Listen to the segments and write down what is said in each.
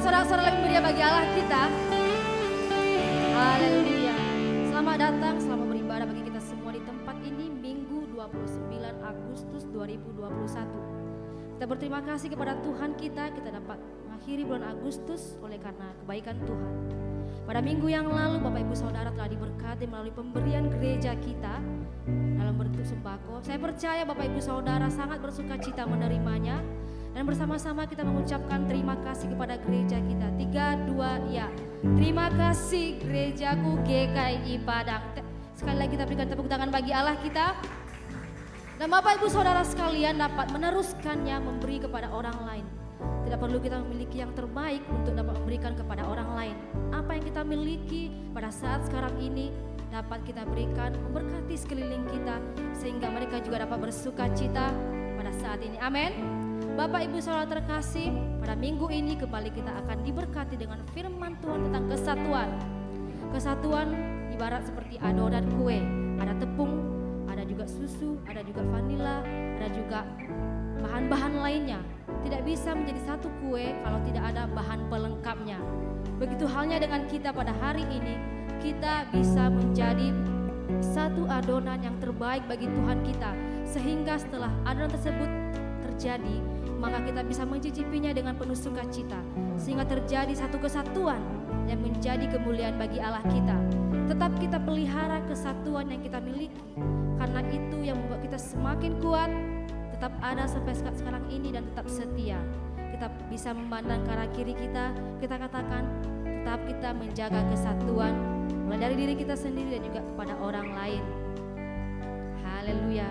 sorak-sorak lebih meriah bagi Allah kita. Haleluya. Selamat datang, selamat beribadah bagi kita semua di tempat ini Minggu 29 Agustus 2021. Kita berterima kasih kepada Tuhan kita dapat mengakhiri bulan Agustus oleh karena kebaikan Tuhan. Pada minggu yang lalu Bapak Ibu Saudara telah diberkati melalui pemberian gereja kita dalam bentuk sembako. Saya percaya Bapak Ibu Saudara sangat bersuka cita menerimanya. Dan bersama-sama kita mengucapkan terima kasih kepada gereja kita. 3, 2, ya. Terima kasih gerejaku GKI Padang. Sekali lagi kita berikan tepuk tangan bagi Allah kita. Dan Bapak Ibu Saudara sekalian dapat meneruskannya memberi kepada orang lain. Tidak perlu kita memiliki yang terbaik untuk dapat memberikan kepada orang lain. Apa yang kita miliki pada saat sekarang ini dapat kita berikan memberkati sekeliling kita. Sehingga mereka juga dapat bersuka cita pada saat ini. Amin. Bapak Ibu Saudara terkasih, pada minggu ini kembali kita akan diberkati dengan firman Tuhan tentang kesatuan. Kesatuan ibarat seperti adonan kue, ada tepung, ada juga susu, ada juga vanila, ada juga bahan-bahan lainnya. Tidak bisa menjadi satu kue kalau tidak ada bahan pelengkapnya. Begitu halnya dengan kita pada hari ini, kita bisa menjadi satu adonan yang terbaik bagi Tuhan kita. Sehingga setelah adonan tersebut terjadi, maka kita bisa mencicipinya dengan penuh sukacita, sehingga terjadi satu kesatuan yang menjadi kemuliaan bagi Allah kita. Tetap kita pelihara kesatuan yang kita miliki, karena itu yang membuat kita semakin kuat, tetap ada sampai sekarang ini dan tetap setia. Kita bisa memandang ke arah kiri kita katakan tetap kita menjaga kesatuan mulai dari diri kita sendiri dan juga kepada orang lain. Haleluya.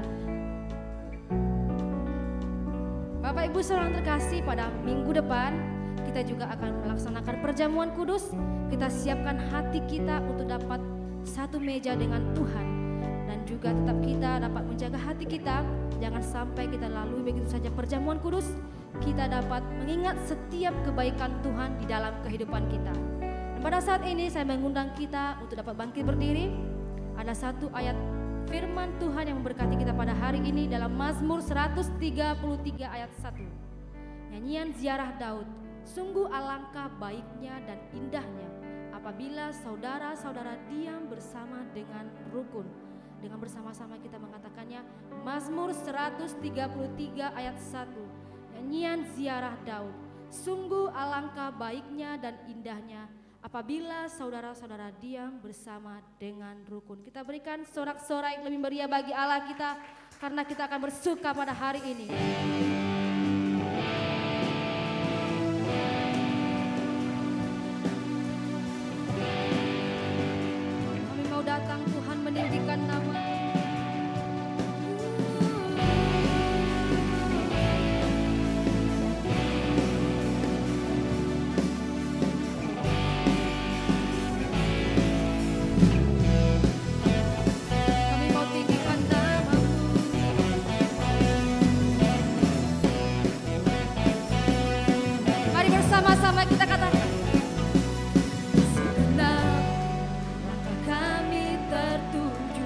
Bapak Ibu Saudara terkasih, pada minggu depan kita juga akan melaksanakan perjamuan kudus. Kita siapkan hati kita untuk dapat satu meja dengan Tuhan. Dan juga tetap kita dapat menjaga hati kita. Jangan sampai kita lalui begitu saja perjamuan kudus. Kita dapat mengingat setiap kebaikan Tuhan di dalam kehidupan kita. Dan pada saat ini saya mengundang kita untuk dapat bangkit berdiri. Ada satu ayat firman Tuhan yang memberkati kita pada hari ini dalam Mazmur 133 ayat 1. Nyanyian ziarah Daud. Sungguh alangkah baiknya dan indahnya apabila saudara-saudara diam bersama dengan rukun. Dengan bersama-sama kita mengatakannya, Mazmur 133 ayat 1. Nyanyian ziarah Daud. Sungguh alangkah baiknya dan indahnya apabila saudara-saudara diam bersama dengan rukun. Kita berikan sorak-sorai yang lebih meriah bagi Allah kita, karena kita akan bersuka pada hari ini. Kami mau datang Tuhan meninggikan nama. Sama-sama kita katakan, segenap langkah kami tertuju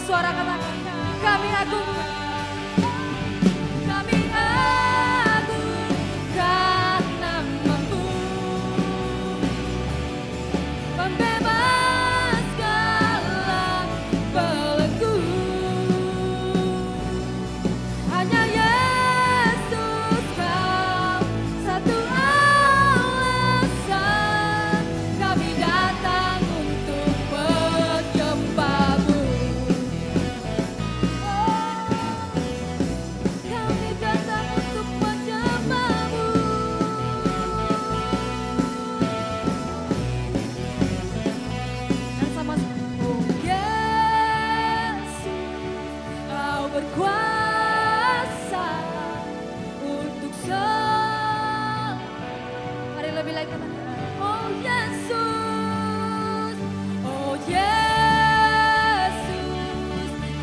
bersuara katakan, kami agung. Kami agungkan nama-Mu, pembebas segala belenggu. Hanya Yesus Kau satu alasan kami datang untuk menyembah-Mu. Kami datang untuk menyembah-Mu. Dan sama oh Yesus, Kau berkuasa untuk mari lebih lagi katakan, oh Yesus, oh Yesus,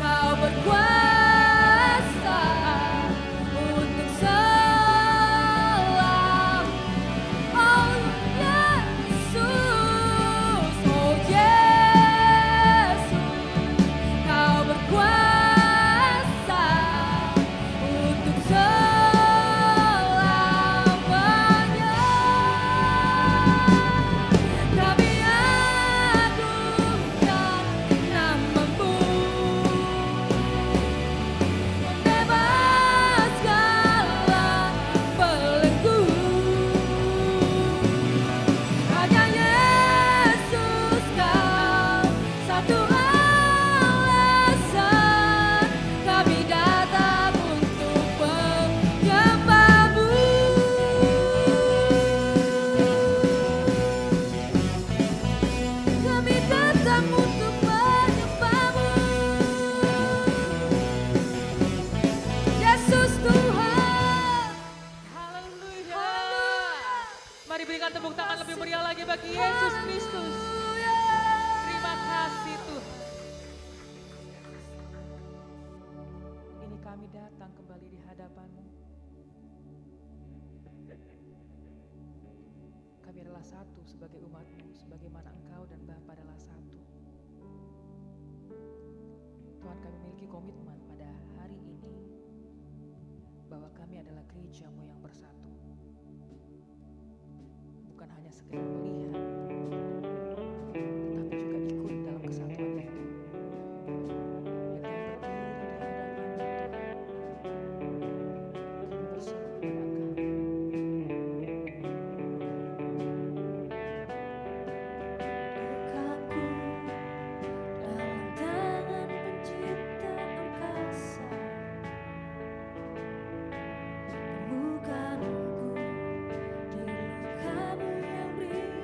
Kau berkuasa untuk selam. Oh Yesus, oh Yesus, Kau berkuasa untuk selamanya. Kami agungkan nama-Mu, pembebas segala belenggu. Hanya Yesus Kau satu alasan kami datang untuk menyembah-Mu. Kami datang untuk menyembah-Mu. Yesus Tuhan. Haleluya. Mari berikan tepuk tangan lebih meriah lagi bagi Yesus Kristus. Terima kasih Tuhan. Ini kami datang kembali di hadapan-Mu. Kami adalah satu sebagai umat-Mu, sebagaimana Engkau dan Bapa adalah satu. Tuhan, kami memiliki komitmen pada hari ini bahwa kami adalah gereja-Mu yang bersatu. Bukan hanya sekedar melihat, tetapi juga ikut dalam kesatuan itu. Dan kami berdiri di hadapan-Mu Tuhan. Kami berseru kepada Engkau. Lukaku dalam tangan pencipta angkasa, temukanku di luka-Mu yang beri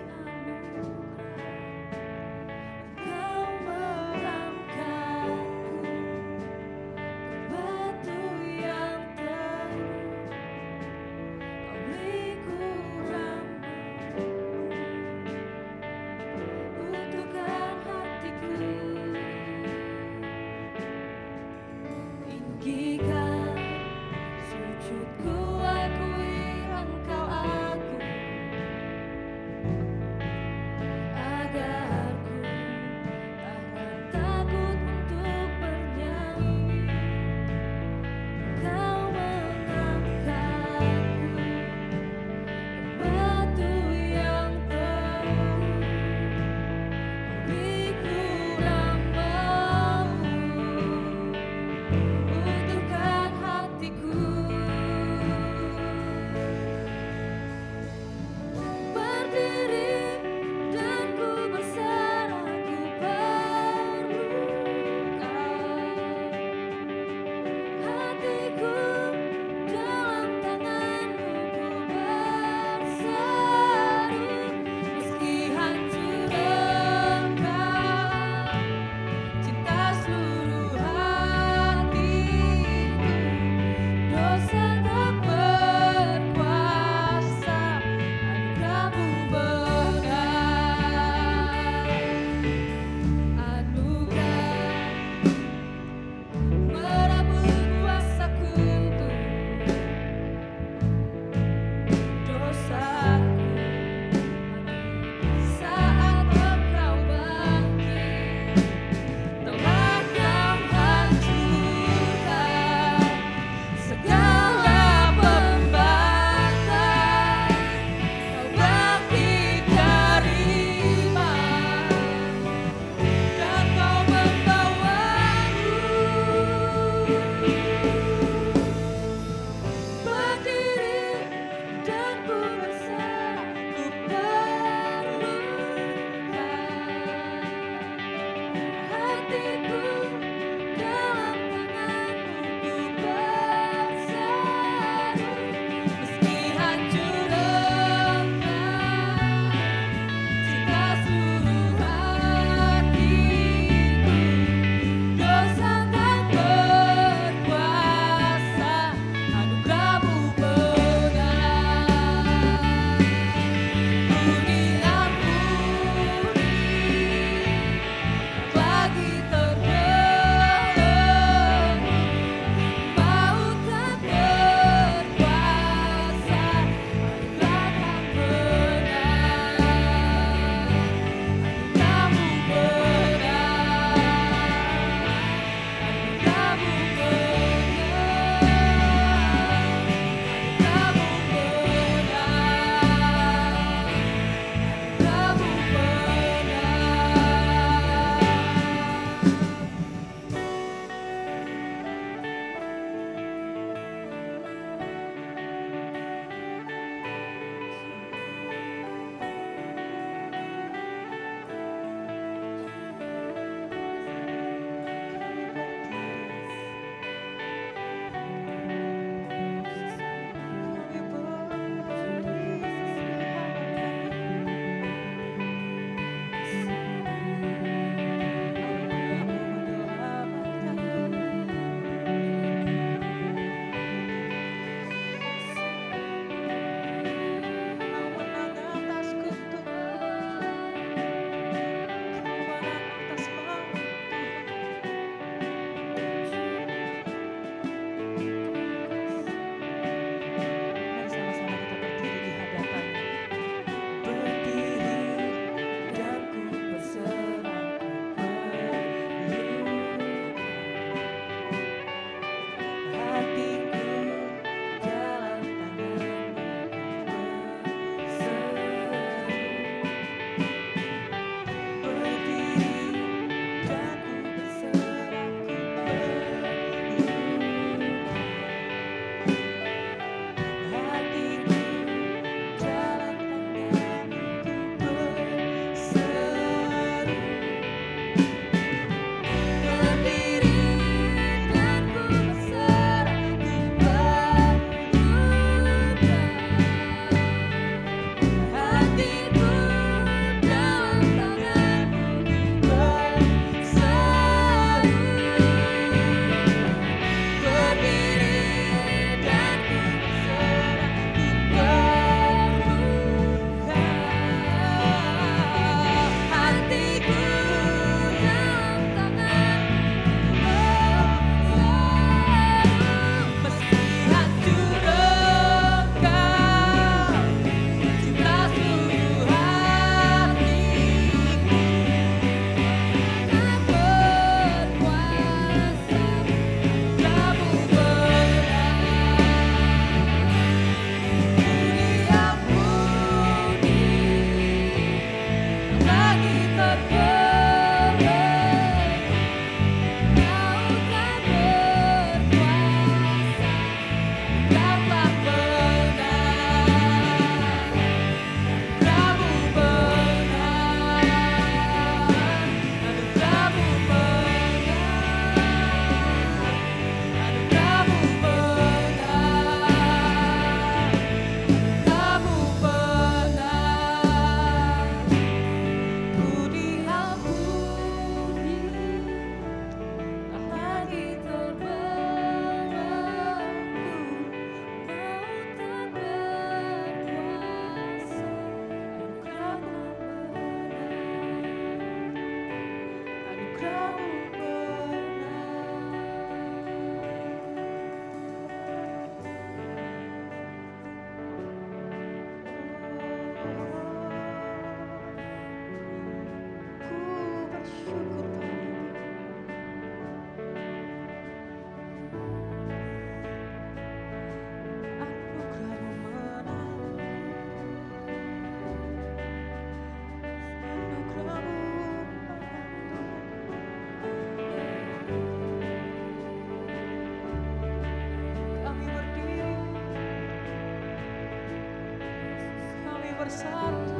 bersatu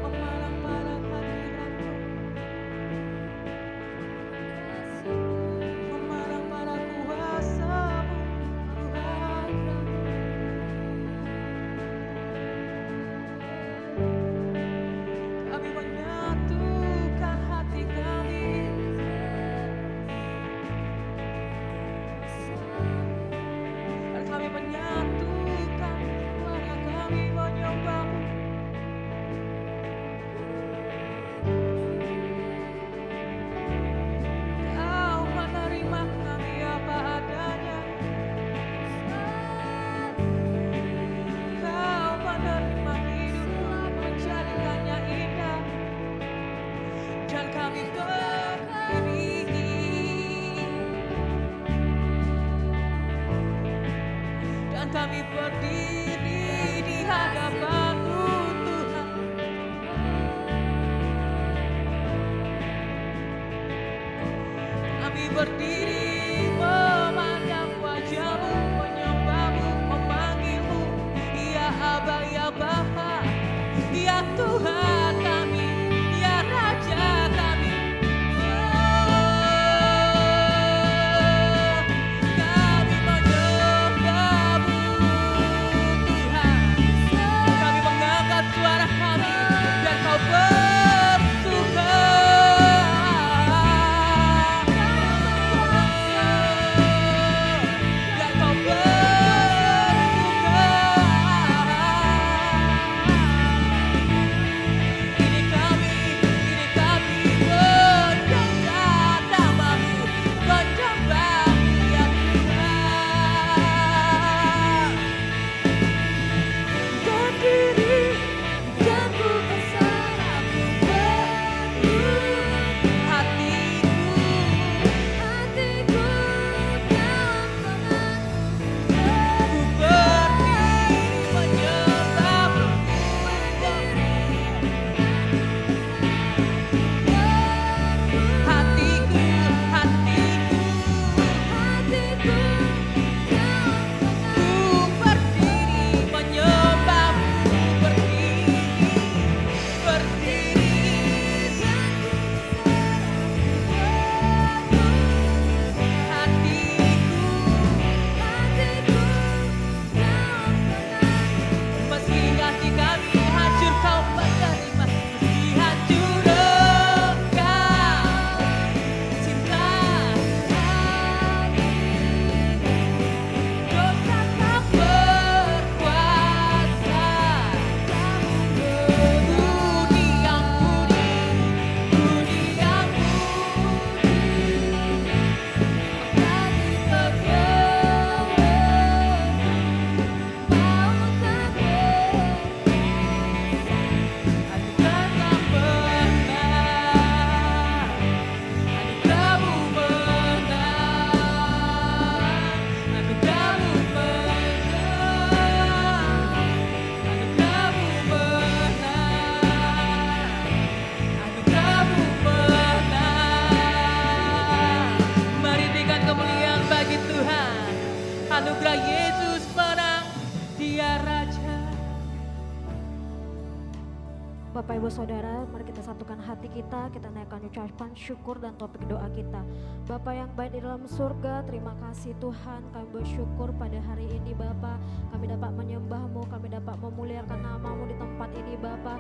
memanang pada hadirat-Mu, memanang pada kuasa-Mu, Tuhan. Kami menyatukan hati kami, dan kami menyatukan suara kami menyembah-Mu. Kau menerima kami apa adanya, Kau menerima hidup menjadikannya indah, dan kami berdiri, dan kami berdiri di hadapan-Mu, Tuhan. Kami berdiri memandang wajah-Mu, menyembah-Mu, memanggil-Mu, ya Aba, ya Bapa, ya Tuhan kami, ya Raja kami. Kami menyembah-Mu, Tuhan. Kami mengangkat suara kami, dan Kau bersuka. Dan Kau bersuka. Bapak Ibu Saudara, mari kita satukan hati kita naikkan ucapan syukur dan topik doa kita. Bapak yang baik di dalam surga, terima kasih Tuhan, kami bersyukur pada hari ini Bapak, kami dapat menyembah-Mu, kami dapat memuliakan nama-Mu di tempat ini Bapak.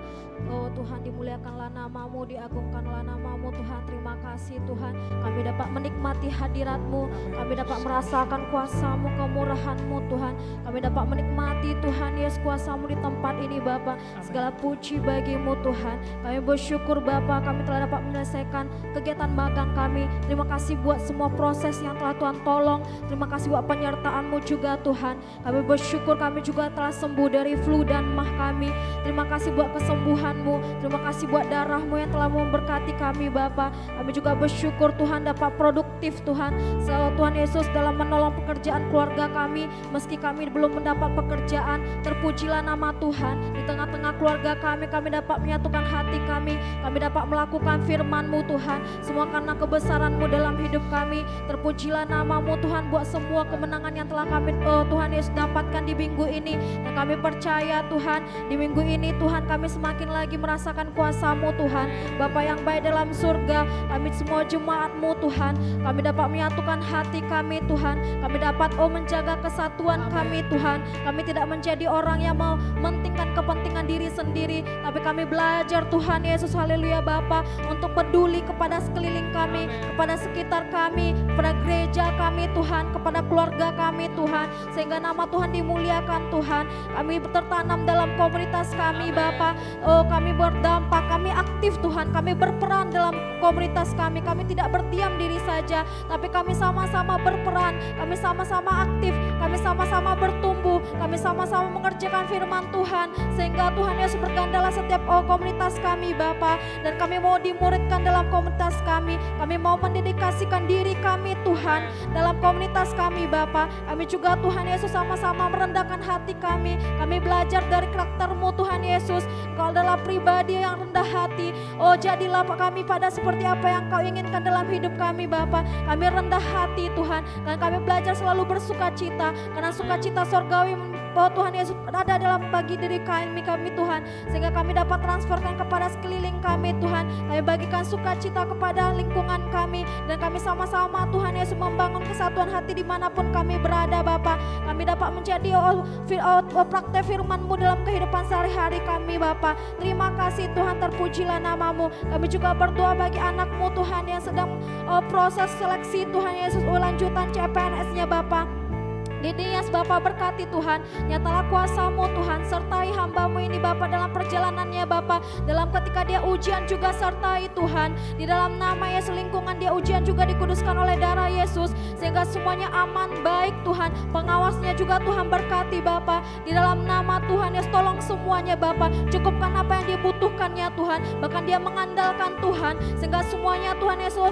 Oh Tuhan, dimuliakanlah nama-Mu, diagungkanlah nama-Mu Tuhan, terima kasih Tuhan, kami dapat menikmati hadirat-Mu, kami dapat merasakan kuasa-Mu, kemurahan-Mu Tuhan, kami dapat menikmati Tuhan Yesus kuasa-Mu di tempat ini Bapak. Segala puji bagi-Mu Tuhan, kami bersyukur Bapa, kami telah dapat menyelesaikan kegiatan magang kami. Terima kasih buat semua proses yang telah Tuhan tolong, terima kasih buat penyertaan-Mu juga Tuhan. Kami bersyukur kami juga telah sembuh dari flu dan mah kami. Terima kasih buat kesembuhan-Mu, terima kasih buat darah-Mu yang telah memberkati kami Bapa. Kami juga bersyukur Tuhan dapat produktif Tuhan, Tuhan Yesus dalam menolong pekerjaan keluarga kami. Meski kami belum mendapat pekerjaan, terpujilah nama Tuhan. Di tengah-tengah keluarga kami dapat menyatukan hati kami dapat melakukan firman-Mu Tuhan, semua karena kebesaran-Mu dalam hidup kami. Terpujilah nama-Mu Tuhan buat semua kemenangan yang telah kami Tuhan Yesus dapatkan di minggu ini. Dan kami percaya Tuhan, di minggu ini Tuhan kami semakin lagi merasakan kuasa-Mu Tuhan. Bapa yang baik dalam surga, kami semua jemaat-Mu Tuhan, kami dapat menyatukan hati kami Tuhan, kami dapat menjaga kesatuan kami Tuhan. Kami tidak menjadi orang yang mau mementingkan kepentingan diri sendiri, tapi kami belajar Tuhan Yesus, haleluya Bapa, untuk peduli kepada sekeliling kami, kepada sekitar kami, kepada gereja kami Tuhan, kepada keluarga kami Tuhan, sehingga nama Tuhan dimuliakan Tuhan. Kami tertanam dalam komunitas kami Bapa, oh kami berdampak, kami aktif Tuhan, kami berperan dalam komunitas kami tidak berdiam diri saja, tapi kami sama-sama berperan, kami sama-sama aktif, kami sama-sama bertumbuh, kami sama-sama mengerjakan firman Tuhan, sehingga Tuhan Yesus bergandalah setiap komunitas kami Bapa. Dan kami mau dimuridkan dalam komunitas kami mau mendedikasikan diri kami Tuhan dalam komunitas kami Bapa. Kami juga Tuhan Yesus sama-sama merendahkan hati kami belajar dari karakter-Mu Tuhan Yesus. Kau adalah pribadi yang rendah hati, oh jadilah kami pada seperti apa yang Kau inginkan dalam hidup kami Bapa. Kami rendah hati Tuhan, dan kami belajar selalu bersukacita, karena sukacita sorgawi oh Tuhan Yesus ada dalam bagi diri kami Tuhan, sehingga kami dapat transferkan kepada sekeliling kami Tuhan. Kami bagikan sukacita kepada lingkungan kami, dan kami sama-sama Tuhan Yesus membangun kesatuan hati dimanapun kami berada Bapa. Kami dapat menjadi praktek firman-Mu dalam kehidupan sehari-hari kami Bapa. Terima kasih Tuhan, terpujilah nama-Mu. Kami juga berdoa bagi anak-Mu Tuhan yang sedang proses seleksi Tuhan Yesus lanjutan CPNS-nya Bapa. Didias Bapa, berkati Tuhan, nyatalah kuasa-Mu Tuhan, sertai hamba-Mu ini Bapa dalam perjalanannya Bapa, dalam ketika dia ujian juga sertai Tuhan, di dalam nama Yesus lingkungan dia ujian juga dikuduskan oleh darah Yesus, sehingga semuanya aman baik Tuhan. Pengawasnya juga Tuhan berkati Bapa, di dalam nama Tuhan Yesus tolong semuanya Bapa, cukupkan apa yang dibutuhkannya Tuhan, bahkan dia mengandalkan Tuhan, sehingga semuanya Tuhan Yesus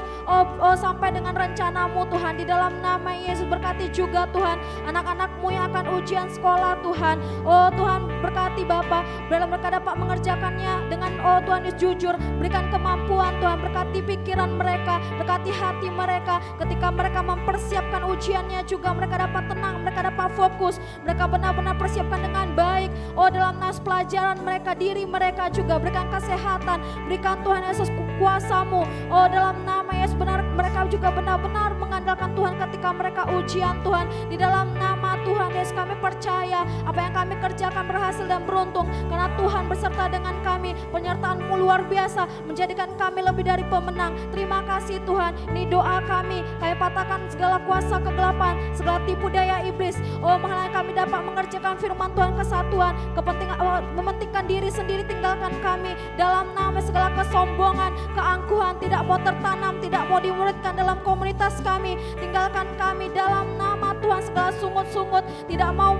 sampai dengan rencana-Mu Tuhan. Di dalam nama Yesus berkati juga Tuhan anak-anak-Mu yang akan ujian sekolah Tuhan. Oh Tuhan berkati Bapa, dalam mereka dapat mengerjakannya dengan Tuhan Yesus jujur, berikan kemampuan Tuhan, berkati pikiran mereka, berkati hati mereka, ketika mereka mempersiapkan ujiannya juga mereka dapat tenang, mereka dapat fokus, mereka benar-benar persiapkan dengan baik. Oh dalam nas pelajaran mereka, diri mereka juga berikan kesehatan, berikan Tuhan Yesus kuasa-Mu. Oh dalam nama Yesus benar, mereka juga benar-benar mengandalkan Tuhan ketika mereka ujian Tuhan. Di dalam nama Tuhan Yesus kami percaya apa yang kami kerjakan berhasil dan beruntung, karena Tuhan beserta dengan kami. Penyertaan-Mu luar biasa menjadikan kami lebih dari pemenang. Terima kasih Tuhan, ini doa kami patahkan segala kuasa kegelapan, segala tipu daya iblis. Oh malah kami dapat mengerjakan firman Tuhan, kesatuan, kepentingan, mementingkan diri sendiri, tinggalkan kami dalam nama. Segala kesombongan, keangkuhan tidak mau tertanam, tidak mau dimuridkan dalam komunitas kami, tinggalkan kami dalam nama Tuhan. Segala sungut-sungut tidak mau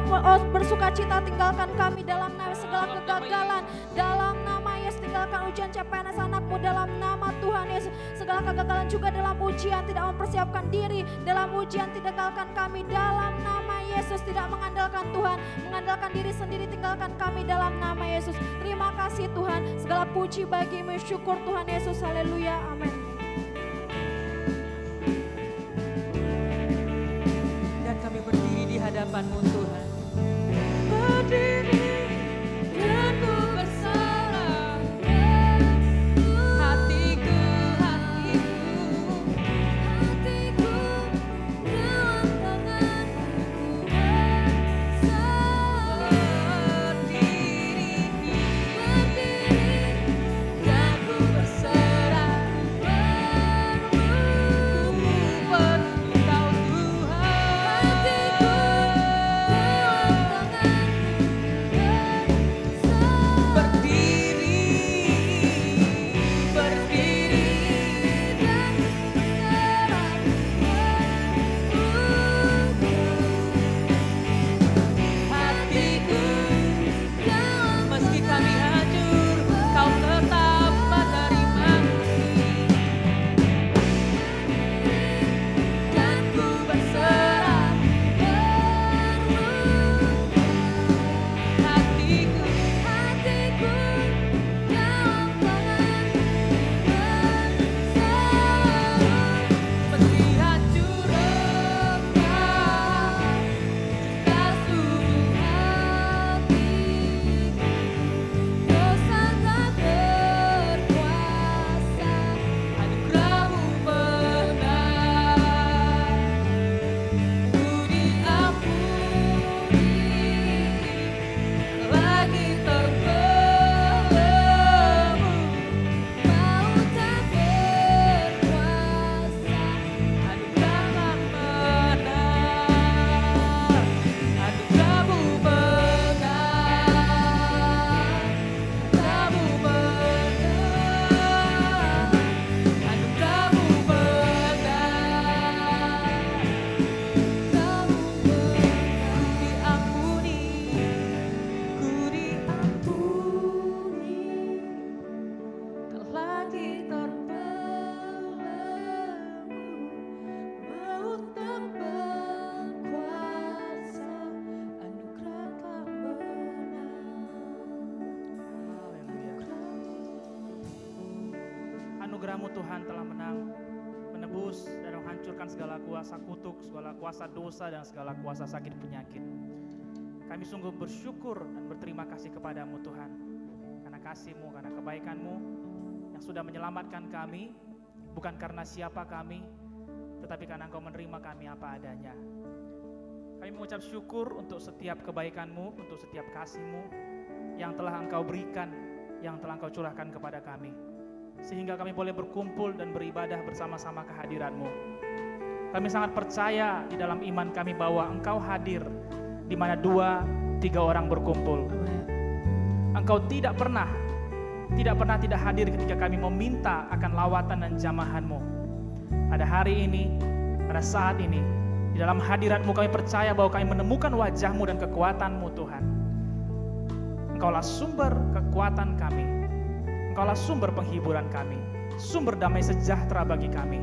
bersukacita, tinggalkan kami dalam nama. Segala kegagalan dalam nama Yesus, tinggalkan ujian CPNS anak-Mu dalam nama Tuhan Yesus. Segala kegagalan juga dalam ujian, tidak mempersiapkan diri dalam ujian, tinggalkan kami dalam nama Yesus. Tidak mengandalkan Tuhan, mengandalkan diri sendiri, tinggalkan kami dalam nama Yesus. Terima kasih Tuhan, segala puji bagi-Mu, syukur Tuhan Yesus, haleluya, amin. Dan kami berdiri di hadapan-Mu Tuhan, berdiri dan ku berserah. anugerah-Mu Tuhan telah menebus dan menghancurkan segala kuasa kutuk, segala kuasa dosa dan segala kuasa sakit penyakit. Kami sungguh bersyukur dan berterima kasih kepada-Mu Tuhan, karena kasih-Mu, karena kebaikan-Mu yang sudah menyelamatkan kami, bukan karena siapa kami, tetapi karena Engkau menerima kami apa adanya. Kami mengucap syukur untuk setiap kebaikan-Mu, untuk setiap kasih-Mu yang telah Engkau berikan, yang telah Engkau curahkan kepada kami, sehingga kami boleh berkumpul dan beribadah bersama-sama kehadiran-Mu. Kami sangat percaya di dalam iman kami bahwa Engkau hadir di mana 2-3 orang berkumpul. Engkau tidak pernah tidak hadir ketika kami meminta akan lawatan dan jamahan-Mu. Pada hari ini, pada saat ini, di dalam hadirat-Mu kami percaya bahwa kami menemukan wajah-Mu dan kekuatan-Mu Tuhan. Engkaulah sumber kekuatan kami, Engkaulah sumber penghiburan kami, sumber damai sejahtera bagi kami.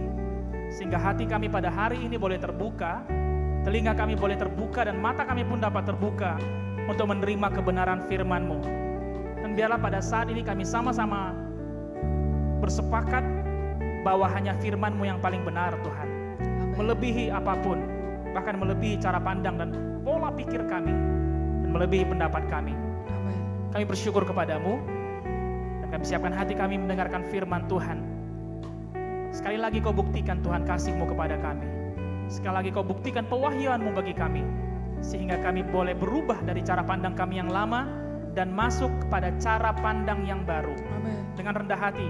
Sehingga hati kami pada hari ini boleh terbuka, telinga kami boleh terbuka, dan mata kami pun dapat terbuka untuk menerima kebenaran firman-Mu. Dan biarlah pada saat ini kami sama-sama bersepakat bahwa hanya firman-Mu yang paling benar Tuhan. Melebihi apapun, bahkan melebihi cara pandang dan pola pikir kami, dan melebihi pendapat kami. Kami bersyukur kepada-Mu, dan kami siapkan hati kami mendengarkan firman Tuhan. Sekali lagi Kau buktikan Tuhan kasih-Mu kepada kami. Sekali lagi Kau buktikan pewahyuan-Mu bagi kami, sehingga kami boleh berubah dari cara pandang kami yang lama dan masuk kepada cara pandang yang baru. Amen. Dengan rendah hati,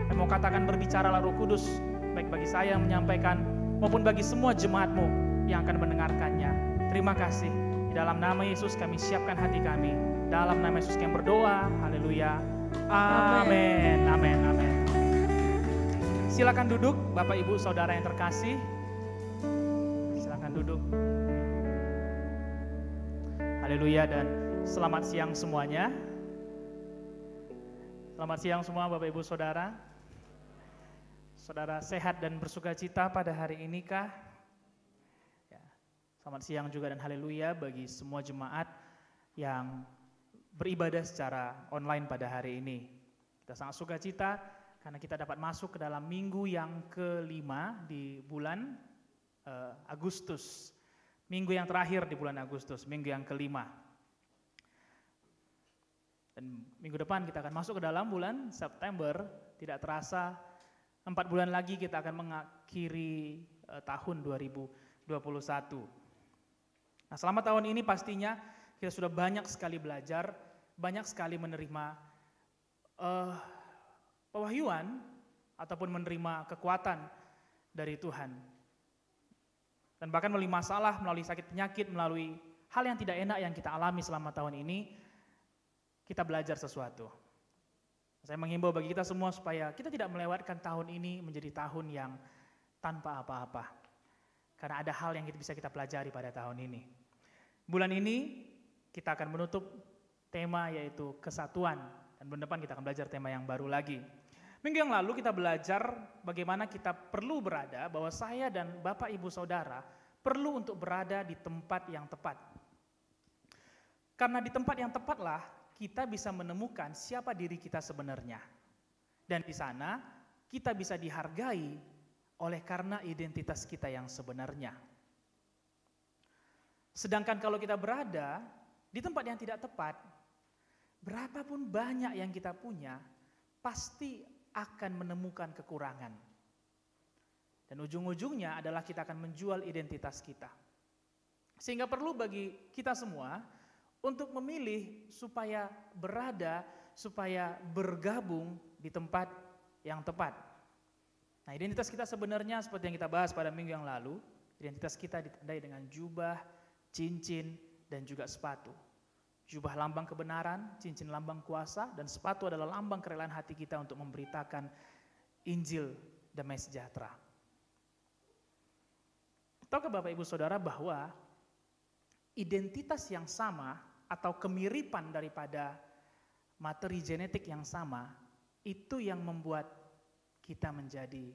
kami mau katakan berbicaralah Roh Kudus, baik bagi saya yang menyampaikan maupun bagi semua jemaat-Mu yang akan mendengarkannya. Terima kasih. Di dalam nama Yesus kami siapkan hati kami. Dalam nama Yesus kami berdoa. Haleluya. Amin. Amin. Amin. Silakan duduk Bapak Ibu Saudara yang terkasih. Silakan duduk. Haleluya dan selamat siang semuanya. Selamat siang semua Bapak Ibu Saudara. Saudara sehat dan bersukacita pada hari ini kah? Ya. Selamat siang juga dan haleluya bagi semua jemaat yang beribadah secara online pada hari ini. Kita sangat sukacita karena kita dapat masuk ke dalam minggu yang ke-5 di bulan Agustus. Minggu yang terakhir di bulan Agustus, minggu yang ke-5. Dan minggu depan kita akan masuk ke dalam bulan September. Tidak terasa 4 bulan lagi kita akan mengakhiri tahun 2021. Nah, selama tahun ini pastinya kita sudah banyak sekali belajar, banyak sekali menerima pewahyuan ataupun menerima kekuatan dari Tuhan. Dan bahkan melalui masalah, melalui sakit penyakit, melalui hal yang tidak enak yang kita alami selama tahun ini, kita belajar sesuatu. Saya menghimbau bagi kita semua supaya kita tidak melewatkan tahun ini menjadi tahun yang tanpa apa-apa. Karena ada hal yang bisa kita pelajari pada tahun ini. Bulan ini kita akan menutup tema yaitu kesatuan. Dan bulan depan kita akan belajar tema yang baru lagi. Minggu yang lalu kita belajar bagaimana kita perlu berada, bahwa saya dan Bapak Ibu Saudara perlu untuk berada di tempat yang tepat. Karena di tempat yang tepatlah kita bisa menemukan siapa diri kita sebenarnya. Dan di sana kita bisa dihargai oleh karena identitas kita yang sebenarnya. Sedangkan kalau kita berada di tempat yang tidak tepat, berapapun banyak yang kita punya, pasti akan menemukan kekurangan. Dan ujung-ujungnya adalah kita akan menjual identitas kita. Sehingga perlu bagi kita semua untuk memilih supaya berada, supaya bergabung di tempat yang tepat. Nah, identitas kita sebenarnya seperti yang kita bahas pada minggu yang lalu, identitas kita ditandai dengan jubah, cincin, dan juga sepatu. Jubah lambang kebenaran, cincin lambang kuasa, dan sepatu adalah lambang kerelaan hati kita untuk memberitakan Injil damai sejahtera. Tahukah Bapak Ibu Saudara bahwa identitas yang sama atau kemiripan daripada materi genetik yang sama, itu yang membuat kita menjadi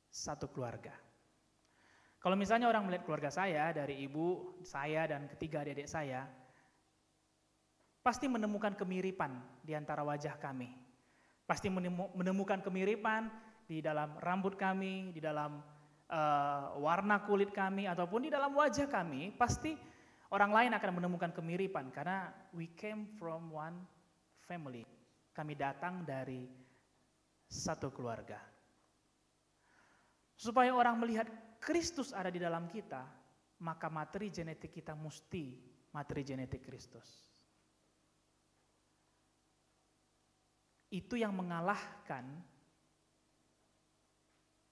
satu keluarga. Kalau misalnya orang melihat keluarga saya, dari ibu, saya, dan ketiga adik-adik saya, pasti menemukan kemiripan di antara wajah kami. Pasti menemukan kemiripan di dalam rambut kami, di dalam warna kulit kami, ataupun di dalam wajah kami. Pasti orang lain akan menemukan kemiripan karena we came from one family. Kami datang dari satu keluarga. Supaya orang melihat Kristus ada di dalam kita, maka materi genetik kita mesti materi genetik Kristus. Itu yang mengalahkan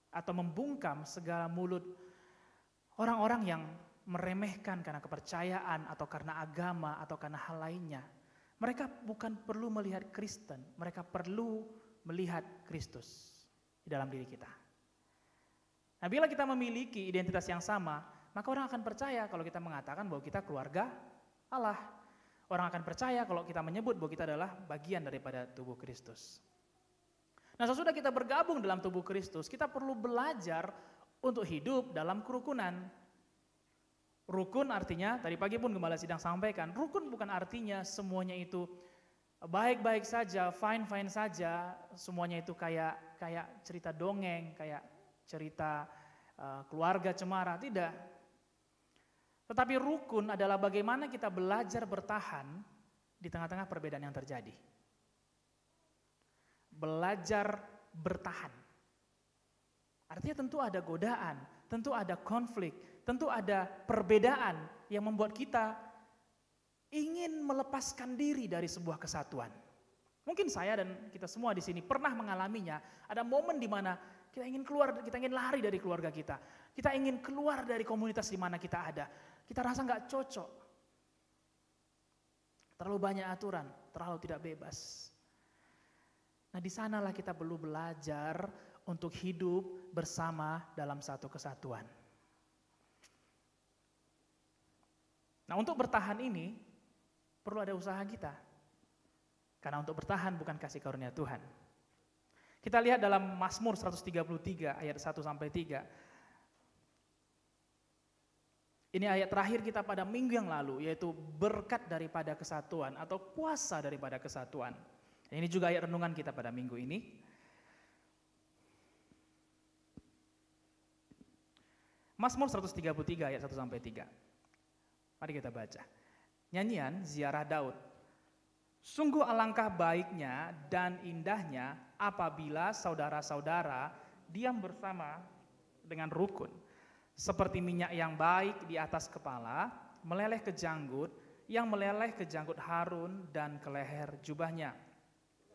atau membungkam segala mulut orang-orang yang meremehkan karena kepercayaan atau karena agama atau karena hal lainnya. Mereka bukan perlu melihat Kristen, mereka perlu melihat Kristus di dalam diri kita. Nah, bila kita memiliki identitas yang sama, maka orang akan percaya kalau kita mengatakan bahwa kita keluarga Allah. Orang akan percaya kalau kita menyebut bahwa kita adalah bagian daripada tubuh Kristus. Nah, sesudah kita bergabung dalam tubuh Kristus, kita perlu belajar untuk hidup dalam kerukunan. Rukun artinya, tadi pagi pun Gembala Sidang sampaikan, rukun bukan artinya semuanya itu baik-baik saja, fine-fine saja, semuanya itu kayak cerita dongeng, kayak cerita keluarga cemara, tidak. Tetapi rukun adalah bagaimana kita belajar bertahan di tengah-tengah perbedaan yang terjadi. Belajar bertahan. Artinya tentu ada godaan, tentu ada konflik, tentu ada perbedaan yang membuat kita ingin melepaskan diri dari sebuah kesatuan. Mungkin saya dan kita semua di sini pernah mengalaminya. Ada momen di mana kita ingin keluar, kita ingin lari dari keluarga kita. Kita ingin keluar dari komunitas di mana kita ada. Kita rasa nggak cocok. Terlalu banyak aturan, terlalu tidak bebas. Nah, di sanalah kita perlu belajar untuk hidup bersama dalam satu kesatuan. Nah, untuk bertahan ini perlu ada usaha kita. Karena untuk bertahan bukan kasih karunia Tuhan. Kita lihat dalam Mazmur 133 ayat 1 sampai 3. Ini ayat terakhir kita pada minggu yang lalu, yaitu berkat daripada kesatuan atau kuasa daripada kesatuan. Ini juga ayat renungan kita pada minggu ini. Mazmur 133 ayat 1 sampai 3. Mari kita baca. Nyanyian ziarah Daud. Sungguh alangkah baiknya dan indahnya apabila saudara-saudara diam bersama dengan rukun. Seperti minyak yang baik di atas kepala, meleleh ke janggut, yang meleleh ke janggut Harun dan ke leher jubahnya.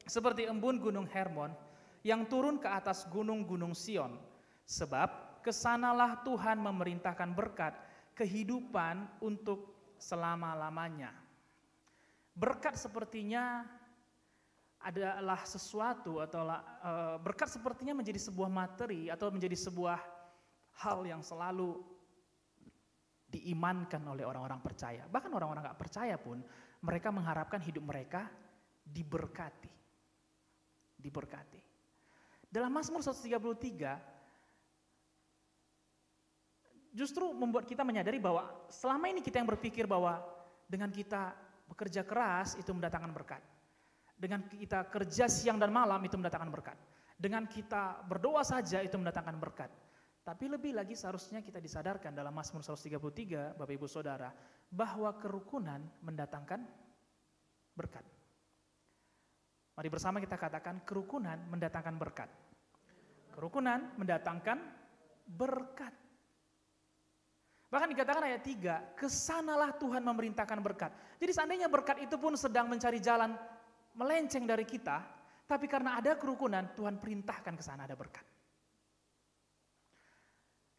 Seperti embun gunung Hermon yang turun ke atas gunung-gunung Sion. Sebab kesanalah Tuhan memerintahkan berkat, kehidupan untuk selama-lamanya. Berkat sepertinya adalah sesuatu atau berkat sepertinya menjadi sebuah materi atau menjadi sebuah hal yang selalu diimankan oleh orang-orang percaya. Bahkan orang-orang gak percaya pun mereka mengharapkan hidup mereka diberkati. Diberkati. Dalam Mazmur 133 justru membuat kita menyadari bahwa selama ini kita yang berpikir bahwa dengan kita bekerja keras itu mendatangkan berkat. Dengan kita kerja siang dan malam itu mendatangkan berkat. Dengan kita berdoa saja itu mendatangkan berkat. Tapi lebih lagi seharusnya kita disadarkan dalam Mazmur 133, Bapak Ibu Saudara, bahwa kerukunan mendatangkan berkat. Mari bersama kita katakan kerukunan mendatangkan berkat. Kerukunan mendatangkan berkat. Bahkan dikatakan ayat 3, kesanalah Tuhan memerintahkan berkat. Jadi seandainya berkat itu pun sedang mencari jalan melenceng dari kita, tapi karena ada kerukunan, Tuhan perintahkan ke sana ada berkat.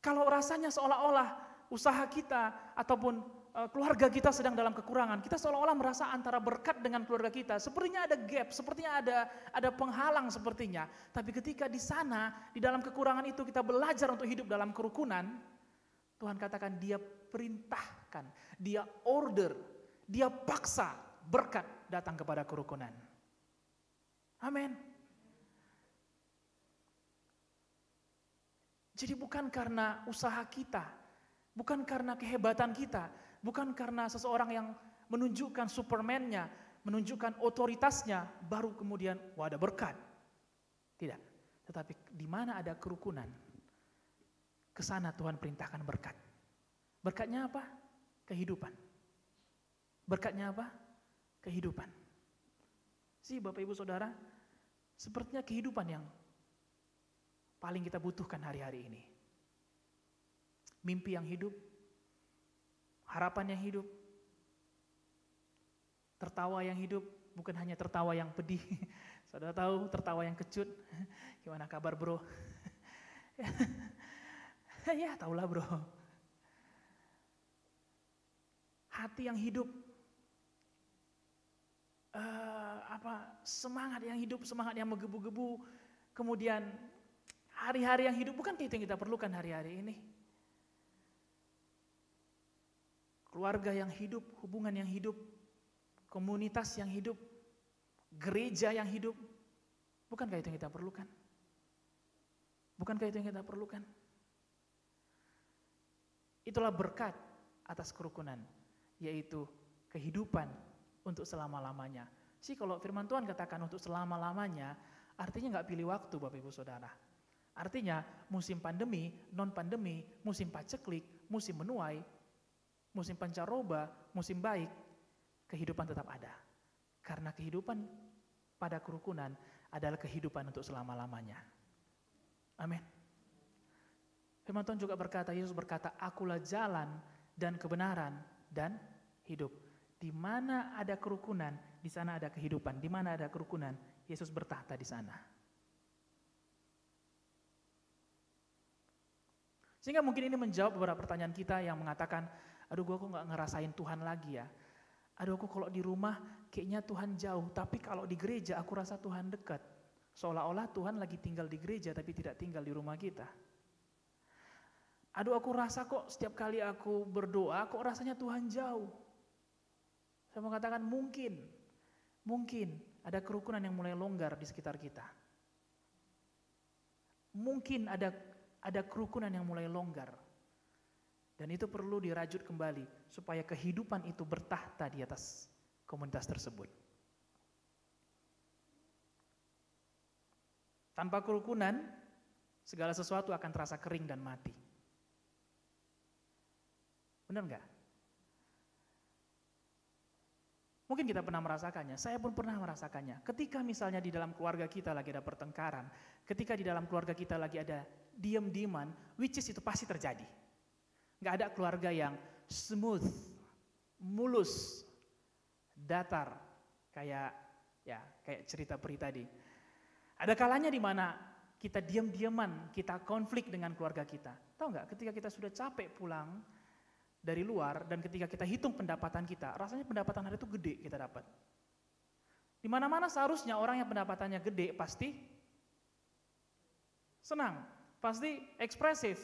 Kalau rasanya seolah-olah usaha kita ataupun keluarga kita sedang dalam kekurangan, kita seolah-olah merasa antara berkat dengan keluarga kita, sepertinya ada gap, sepertinya ada penghalang sepertinya. Tapi ketika di sana, di dalam kekurangan itu kita belajar untuk hidup dalam kerukunan, Tuhan katakan dia perintahkan, dia order, dia paksa berkat datang kepada kerukunan. Amin. Jadi bukan karena usaha kita, bukan karena kehebatan kita, bukan karena seseorang yang menunjukkan superman-nya, menunjukkan otoritasnya, baru kemudian ada berkat. Tidak. Tetapi di mana ada kerukunan, ke sana Tuhan perintahkan berkat. Berkatnya apa? Kehidupan. Berkatnya apa? Kehidupan. Bapak Ibu Saudara, sepertinya kehidupan yang paling kita butuhkan hari-hari ini. Mimpi yang hidup, harapan yang hidup, tertawa yang hidup, bukan hanya tertawa yang pedih. Saudara tahu tertawa yang kecut? Gimana kabar bro? Ya tahulah bro. Hati yang hidup, semangat yang hidup, semangat yang menggebu-gebu, kemudian hari-hari yang hidup, bukan itu yang kita perlukan hari-hari ini. Keluarga yang hidup, hubungan yang hidup, komunitas yang hidup, gereja yang hidup, bukankah itu yang kita perlukan? Bukankah itu yang kita perlukan? Itulah berkat atas kerukunan, yaitu kehidupan untuk selama-lamanya. Kalau firman Tuhan katakan untuk selama-lamanya, artinya nggak pilih waktu Bapak Ibu Saudara. Artinya musim pandemi, non-pandemi, musim paceklik, musim menuai, musim pancaroba, musim baik, kehidupan tetap ada. Karena kehidupan pada kerukunan adalah kehidupan untuk selama-lamanya. Amin. Firman Tuhan juga berkata, Yesus berkata, akulah jalan dan kebenaran dan hidup. Di mana ada kerukunan, di sana ada kehidupan. Di mana ada kerukunan, Yesus bertahta di sana. Sehingga mungkin ini menjawab beberapa pertanyaan kita yang mengatakan, aduh gue kok gak ngerasain Tuhan lagi ya. Aduh aku kalau di rumah kayaknya Tuhan jauh, tapi kalau di gereja aku rasa Tuhan dekat. Seolah-olah Tuhan lagi tinggal di gereja tapi tidak tinggal di rumah kita. Aduh aku rasa kok setiap kali aku berdoa kok rasanya Tuhan jauh. Saya mau katakan mungkin ada kerukunan yang mulai longgar di sekitar kita. Mungkin ada kerukunan yang mulai longgar. Dan itu perlu dirajut kembali supaya kehidupan itu bertahta di atas komunitas tersebut. Tanpa kerukunan, segala sesuatu akan terasa kering dan mati. Benar nggak? Mungkin kita pernah merasakannya, saya pun pernah merasakannya. Ketika misalnya di dalam keluarga kita lagi ada pertengkaran, ketika di dalam keluarga kita lagi ada diam-diaman, which is itu pasti terjadi. Nggak ada keluarga yang smooth, mulus, datar, kayak cerita Pri tadi. Ada kalanya di mana kita diam-diaman, kita konflik dengan keluarga kita. Tahu nggak? Ketika kita sudah capek pulang dari luar dan ketika kita hitung pendapatan kita, rasanya pendapatan hari itu gede kita dapat. Di mana-mana seharusnya orang yang pendapatannya gede pasti senang, pasti ekspresif.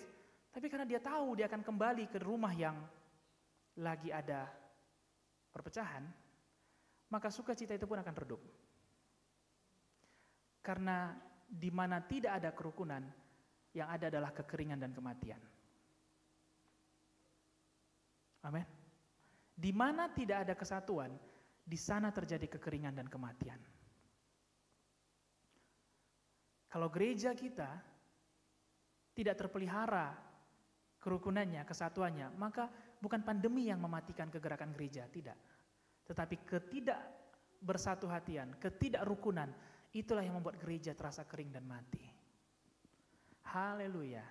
Tapi karena dia tahu dia akan kembali ke rumah yang lagi ada perpecahan, maka sukacita itu pun akan redup. Karena di mana tidak ada kerukunan, yang ada adalah kekeringan dan kematian. Amin. Di mana tidak ada kesatuan, di sana terjadi kekeringan dan kematian. Kalau gereja kita tidak terpelihara kerukunannya, kesatuannya, maka bukan pandemi yang mematikan kegerakan gereja, tidak. Tetapi ketidakbersatuhatian, ketidakrukunan, itulah yang membuat gereja terasa kering dan mati. Haleluya.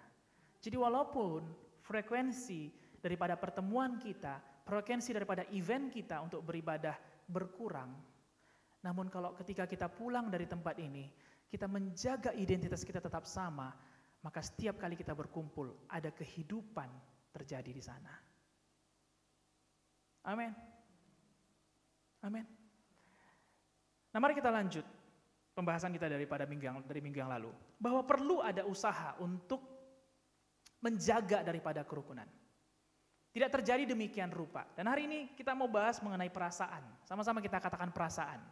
Jadi walaupun frekuensi daripada pertemuan kita, frekuensi daripada event kita untuk beribadah berkurang, namun kalau ketika kita pulang dari tempat ini, kita menjaga identitas kita tetap sama, maka setiap kali kita berkumpul, ada kehidupan terjadi di sana. Amin. Amin. Nah mari kita lanjut pembahasan kita dari minggu yang lalu. Bahwa perlu ada usaha untuk menjaga daripada kerukunan. Tidak terjadi demikian rupa. Dan hari ini kita mau bahas mengenai perasaan. Sama-sama kita katakan perasaan.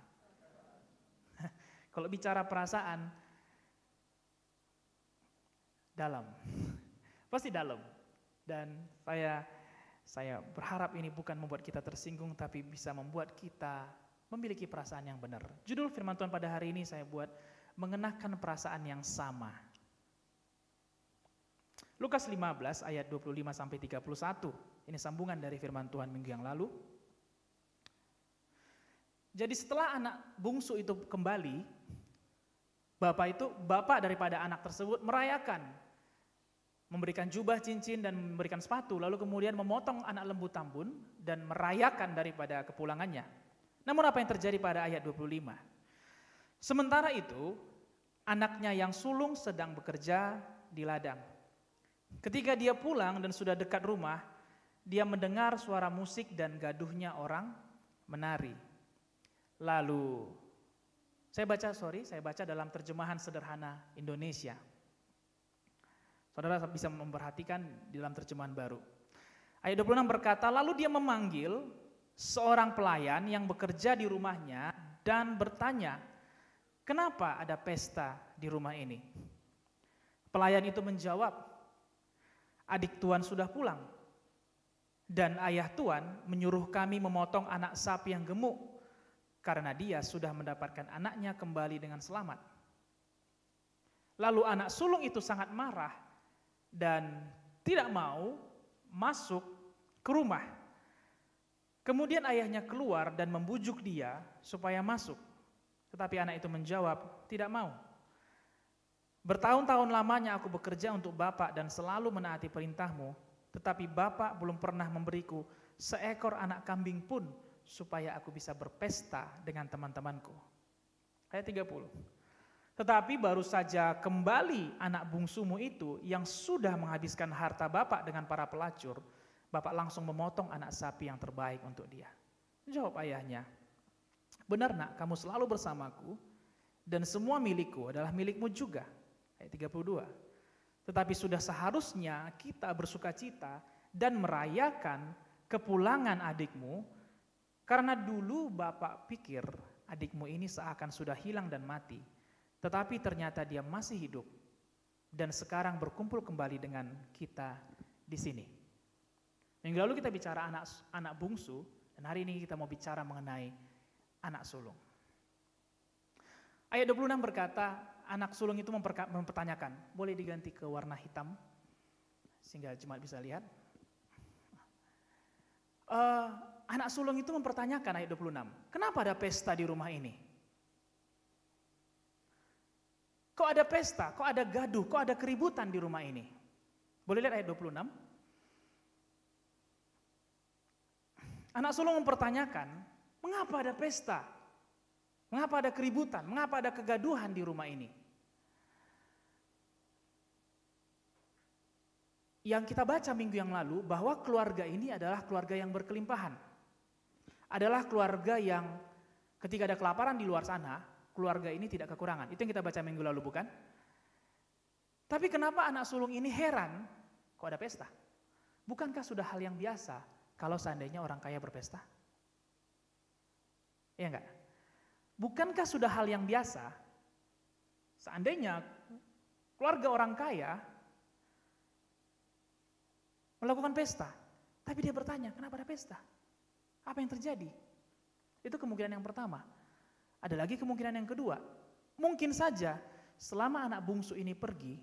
Kalau bicara perasaan, dalam. Pasti dalam. Dan saya berharap ini bukan membuat kita tersinggung, tapi bisa membuat kita memiliki perasaan yang benar. Judul firman Tuhan pada hari ini saya buat mengenakan perasaan yang sama. Lukas 15 ayat 25 sampai 31. Ini sambungan dari firman Tuhan minggu yang lalu. Jadi setelah anak bungsu itu kembali, bapak daripada anak tersebut merayakan, memberikan jubah cincin dan memberikan sepatu, lalu kemudian memotong anak lembu tambun dan merayakan daripada kepulangannya. Namun apa yang terjadi pada ayat 25? Sementara itu, anaknya yang sulung sedang bekerja di ladang. Ketika dia pulang dan sudah dekat rumah, dia mendengar suara musik dan gaduhnya orang menari. Lalu, saya baca dalam terjemahan sederhana Indonesia. Saudara bisa memperhatikan di dalam terjemahan baru. Ayat 26 berkata, lalu dia memanggil seorang pelayan yang bekerja di rumahnya dan bertanya, kenapa ada pesta di rumah ini? Pelayan itu menjawab, adik tuan sudah pulang dan ayah tuan menyuruh kami memotong anak sapi yang gemuk karena dia sudah mendapatkan anaknya kembali dengan selamat. Lalu anak sulung itu sangat marah dan tidak mau masuk ke rumah. Kemudian ayahnya keluar dan membujuk dia supaya masuk. Tetapi anak itu menjawab, tidak mau. Bertahun-tahun lamanya aku bekerja untuk Bapak dan selalu menaati perintahmu, tetapi Bapak belum pernah memberiku seekor anak kambing pun supaya aku bisa berpesta dengan teman-temanku. Ayat 30. Tetapi baru saja kembali anak bungsumu itu yang sudah menghabiskan harta Bapak dengan para pelacur, Bapak langsung memotong anak sapi yang terbaik untuk dia. Jawab ayahnya, benar nak, kamu selalu bersamaku dan semua milikku adalah milikmu juga. Ayat 32. Tetapi sudah seharusnya kita bersukacita dan merayakan kepulangan adikmu, karena dulu Bapak pikir adikmu ini seakan sudah hilang dan mati, tetapi ternyata dia masih hidup dan sekarang berkumpul kembali dengan kita di sini. Minggu lalu kita bicara anak bungsu, dan hari ini kita mau bicara mengenai anak sulung. Ayat 26 berkata, anak sulung itu mempertanyakan, boleh diganti ke warna hitam sehingga jemaat bisa lihat. Anak sulung itu mempertanyakan ayat 26, kenapa ada pesta di rumah ini? Kok ada pesta, kok ada gaduh, kok ada keributan di rumah ini? Boleh lihat ayat 26? Anak sulung mempertanyakan, mengapa ada pesta? Mengapa ada keributan? Mengapa ada kegaduhan di rumah ini? Yang kita baca minggu yang lalu bahwa keluarga ini adalah keluarga yang berkelimpahan. Adalah keluarga yang ketika ada kelaparan di luar sana, keluarga ini tidak kekurangan. Itu yang kita baca minggu lalu, bukan? Tapi kenapa anak sulung ini heran, kok ada pesta? Bukankah sudah hal yang biasa kalau seandainya orang kaya berpesta? Iya enggak? Bukankah sudah hal yang biasa seandainya keluarga orang kaya melakukan pesta? Tapi dia bertanya, kenapa ada pesta? Apa yang terjadi? Itu kemungkinan yang pertama. Ada lagi kemungkinan yang kedua. Mungkin saja selama anak bungsu ini pergi,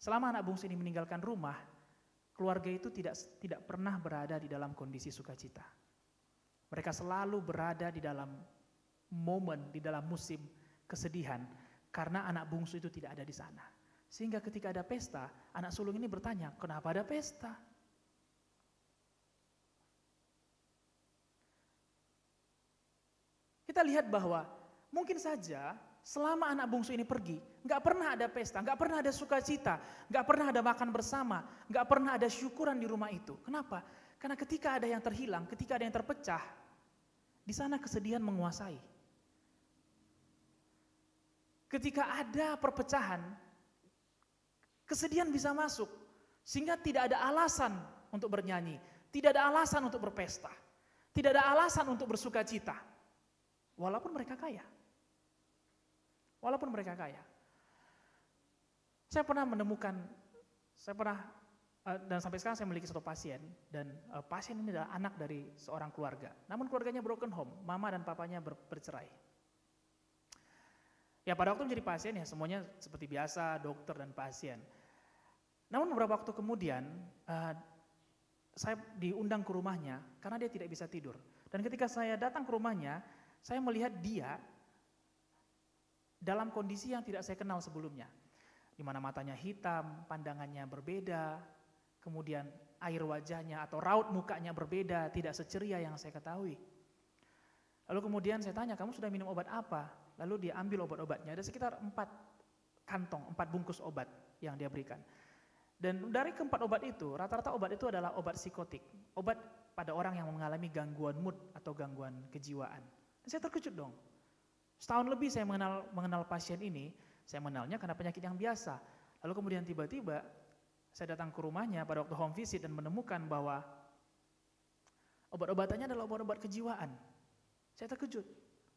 selama anak bungsu ini meninggalkan rumah, keluarga itu tidak pernah berada di dalam kondisi sukacita. Mereka selalu berada di dalam momen, di dalam musim kesedihan, karena anak bungsu itu tidak ada di sana. Sehingga ketika ada pesta, anak sulung ini bertanya, kenapa ada pesta? Kita lihat bahwa mungkin saja selama anak bungsu ini pergi, nggak pernah ada pesta, nggak pernah ada sukacita, nggak pernah ada makan bersama, nggak pernah ada syukuran di rumah itu. Kenapa? Karena ketika ada yang terhilang, ketika ada yang terpecah, di sana kesedihan menguasai. Ketika ada perpecahan, kesedihan bisa masuk, sehingga tidak ada alasan untuk bernyanyi, tidak ada alasan untuk berpesta, tidak ada alasan untuk bersukacita. Walaupun mereka kaya. Walaupun mereka kaya. Saya pernah dan sampai sekarang saya memiliki satu pasien, dan pasien ini adalah anak dari seorang keluarga. Namun keluarganya broken home, mama dan papanya bercerai. Ya pada waktu menjadi pasien ya semuanya seperti biasa, dokter dan pasien. Namun beberapa waktu kemudian saya diundang ke rumahnya karena dia tidak bisa tidur. Dan ketika saya datang ke rumahnya, saya melihat dia dalam kondisi yang tidak saya kenal sebelumnya. Di mana matanya hitam, pandangannya berbeda, kemudian air wajahnya atau raut mukanya berbeda, tidak seceria yang saya ketahui. Lalu kemudian saya tanya, kamu sudah minum obat apa? Lalu dia ambil obat-obatnya, ada sekitar 4 kantong, 4 bungkus obat yang dia berikan. Dan dari keempat obat itu, rata-rata obat itu adalah obat psikotik, obat pada orang yang mengalami gangguan mood atau gangguan kejiwaan. Dan saya terkejut dong. Setahun lebih saya mengenal pasien ini, saya mengenalnya karena penyakit yang biasa. Lalu kemudian tiba-tiba saya datang ke rumahnya pada waktu home visit dan menemukan bahwa obat-obatannya adalah obat-obat kejiwaan. Saya terkejut.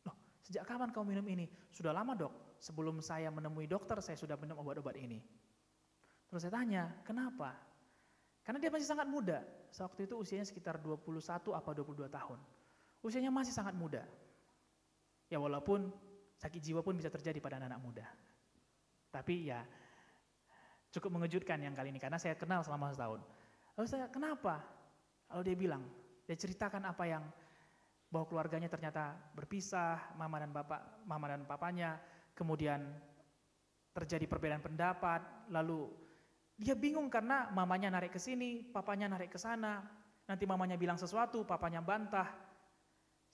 Loh, sejak kapan kamu minum ini? Sudah lama dok, sebelum saya menemui dokter saya sudah minum obat-obat ini. Terus saya tanya, kenapa? Karena dia masih sangat muda. Waktu itu usianya sekitar 21 apa 22 tahun. Usianya masih sangat muda. Ya walaupun sakit jiwa pun bisa terjadi pada anak-anak muda. Tapi ya cukup mengejutkan yang kali ini karena saya kenal selama setahun. Lalu saya, kenapa? Lalu dia bilang, dia ceritakan apa yang bahwa keluarganya ternyata berpisah, mama dan papanya, kemudian terjadi perbedaan pendapat, lalu dia bingung karena mamanya narik ke sini, papanya narik ke sana, nanti mamanya bilang sesuatu, papanya bantah,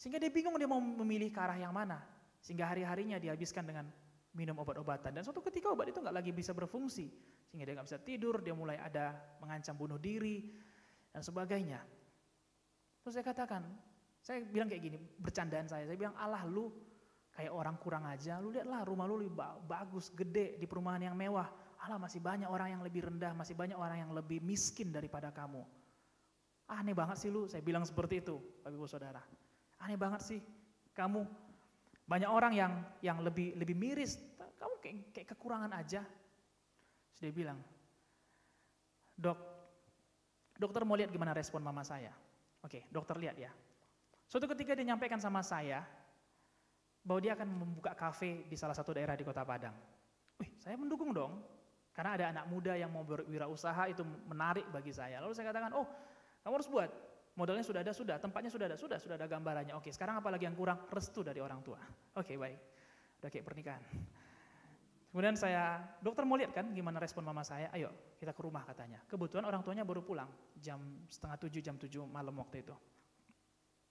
sehingga dia bingung dia mau memilih ke arah yang mana, sehingga hari-harinya dihabiskan dengan minum obat-obatan, dan suatu ketika obat itu nggak lagi bisa berfungsi, sehingga dia nggak bisa tidur, dia mulai ada mengancam bunuh diri, dan sebagainya. Terus saya katakan, saya bilang kayak gini, bercandaan saya bilang, alah lu kayak orang kurang aja, lu lihatlah rumah lu lebih bagus, gede, di perumahan yang mewah, alah masih banyak orang yang lebih rendah, masih banyak orang yang lebih miskin daripada kamu. Aneh banget sih lu, saya bilang seperti itu, Bapak Ibu Saudara. Aneh banget sih, kamu, banyak orang yang lebih miris, kamu kayak kekurangan aja. Terus dia bilang, dokter mau lihat gimana respon mama saya. Oke, dokter lihat ya. Suatu ketika dia nyampaikan sama saya, bahwa dia akan membuka kafe di salah satu daerah di Kota Padang. Saya mendukung dong, karena ada anak muda yang mau berwirausaha, itu menarik bagi saya. Lalu saya katakan, oh kamu harus buat, modalnya sudah ada, tempatnya sudah ada gambarannya. Oke, sekarang apa lagi yang kurang? Restu dari orang tua. Oke, baik, udah kayak pernikahan. Kemudian dokter mau lihat kan gimana respon mama saya, ayo kita ke rumah katanya. Kebetulan orang tuanya baru pulang, jam 6:30, jam 7 malam waktu itu.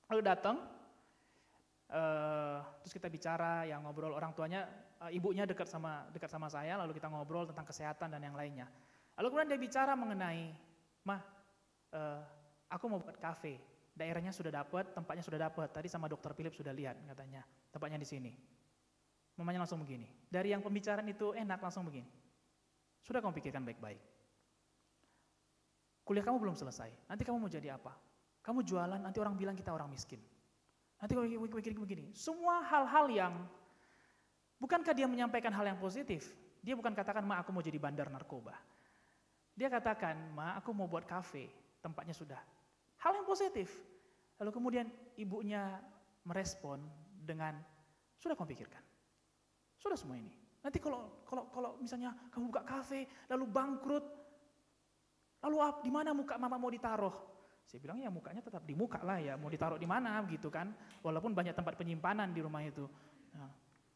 Lalu datang, terus kita bicara, yang ngobrol orang tuanya, ibunya dekat sama saya, lalu kita ngobrol tentang kesehatan dan yang lainnya. Lalu kemudian dia bicara mengenai, aku mau buat kafe, daerahnya sudah dapat, tempatnya sudah dapat, tadi sama dokter Philip sudah lihat katanya, tempatnya di sini. Mamanya langsung begini, dari yang pembicaraan itu enak langsung begini, sudah kamu pikirkan baik-baik. Kuliah kamu belum selesai, nanti kamu mau jadi apa? Kamu jualan, nanti orang bilang kita orang miskin. Nanti kamu mikir begini, semua hal-hal yang, bukankah dia menyampaikan hal yang positif? Dia bukan katakan, ma aku mau jadi bandar narkoba. Dia katakan, ma aku mau buat kafe, tempatnya sudah. Hal yang positif. Lalu kemudian ibunya merespon dengan, sudah kamu pikirkan? Sudah semua ini. Nanti kalau misalnya kamu buka kafe, lalu bangkrut, lalu di mana muka mama mau ditaruh? Saya bilang ya mukanya tetap di muka lah ya, mau ditaruh di mana gitu kan, walaupun banyak tempat penyimpanan di rumah itu. Nah,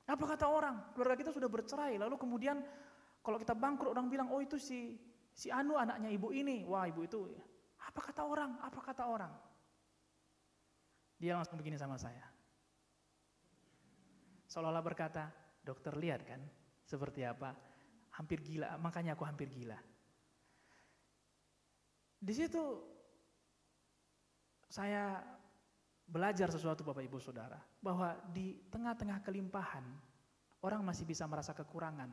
apa kata orang? Keluarga kita sudah bercerai, lalu kemudian kalau kita bangkrut orang bilang, oh itu si Anu anaknya ibu ini, wah ibu itu, apa kata orang? Apa kata orang? Dia langsung begini sama saya, seolah-olah berkata, dokter lihat kan seperti apa, hampir gila, makanya aku hampir gila. Di situ saya belajar sesuatu Bapak Ibu Saudara, bahwa di tengah-tengah kelimpahan, orang masih bisa merasa kekurangan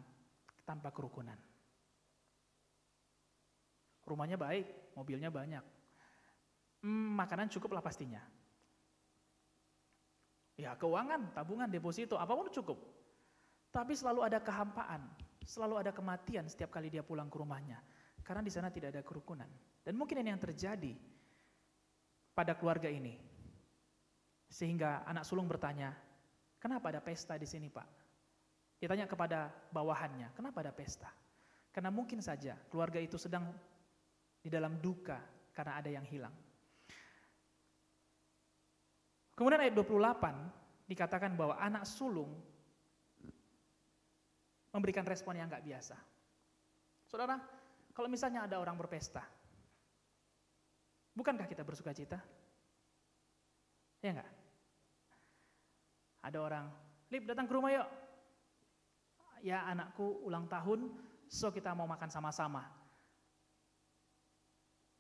tanpa kerukunan. Rumahnya baik, mobilnya banyak, makanan cukup lah pastinya. Ya keuangan, tabungan, deposito, apapun cukup. Tapi selalu ada kehampaan, selalu ada kematian setiap kali dia pulang ke rumahnya. Karena di sana tidak ada kerukunan. Dan mungkin ini yang terjadi pada keluarga ini. Sehingga anak sulung bertanya, kenapa ada pesta di sini Pak? Dia tanya kepada bawahannya, kenapa ada pesta? Karena mungkin saja keluarga itu sedang di dalam duka karena ada yang hilang. Kemudian ayat 28 dikatakan bahwa anak sulung memberikan respon yang gak biasa. Saudara, kalau misalnya ada orang berpesta, bukankah kita bersuka cita? Ya enggak? Ada orang, Lip datang ke rumah yuk. Ya anakku ulang tahun, so kita mau makan sama-sama.